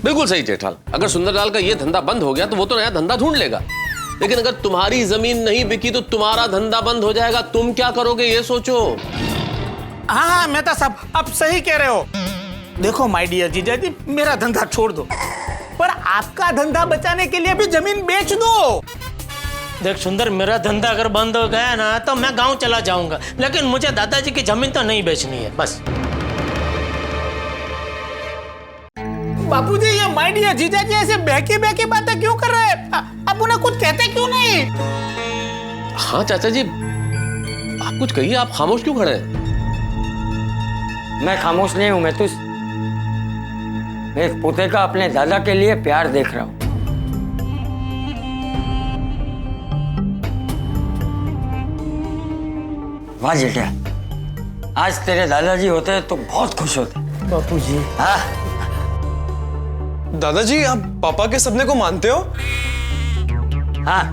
बिल्कुल सही जेठाल, अगर सुंदरलाल का ये धंधा बंद हो गया तो वो तो नया धंधा ढूंढ लेगा। लेकिन अगर तुम्हारी जमीन नहीं बिकी तो तुम्हारा धंधा बंद हो जाएगा, तुम क्या करोगे ये सोचो। हाँ मेहता साहब, आप सही कह रहे हो। देखो माय डियर जीजा जी, मेरा धंधा छोड़ दो, पर आपका धंधा बचाने के लिए भी जमीन बेच दो। देख सुंदर, मेरा धंधा अगर बंद हो गया ना तो मैं गांव चला जाऊंगा, लेकिन मुझे दादाजी की जमीन तो नहीं बेचनी है बस। बापूजी, ये माय डियर जीजा जी ऐसे बहकी बातें क्यों कर रहे हैं? आप उन्हें कुछ कहते क्यों नहीं? हाँ चाचा जी, आप कुछ कहिए, आप खामोश क्यों खड़े हैं? मैं खामोश नहीं हूं, मैं तो एक पोते का अपने दादा के लिए प्यार देख रहा हूं। वाह जेठा, आज तेरे दादाजी होते तो बहुत खुश होते। बापूजी। हाँ दादाजी, आप पापा के सपने को मानते हो? हाँ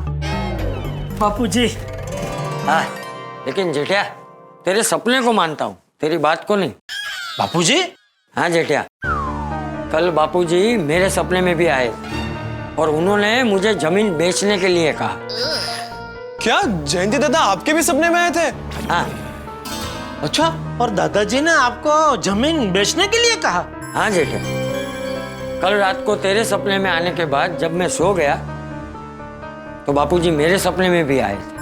बापूजी। हाँ, लेकिन जेठा तेरे सपने को मानता हूँ, तेरी बात को नहीं। बापूजी? हाँ जेठा, कल बापूजी मेरे सपने में भी आए और उन्होंने मुझे जमीन बेचने के लिए कहा। क्या जयंती दादा आपके भी सपने में आए थे? हाँ। अच्छा, और दादाजी ने आपको जमीन बेचने के लिए कहा? हाँ जेठा, कल रात को तेरे सपने में आने के बाद जब मैं सो गया तो बापूजी मेरे सपने में भी आए थे।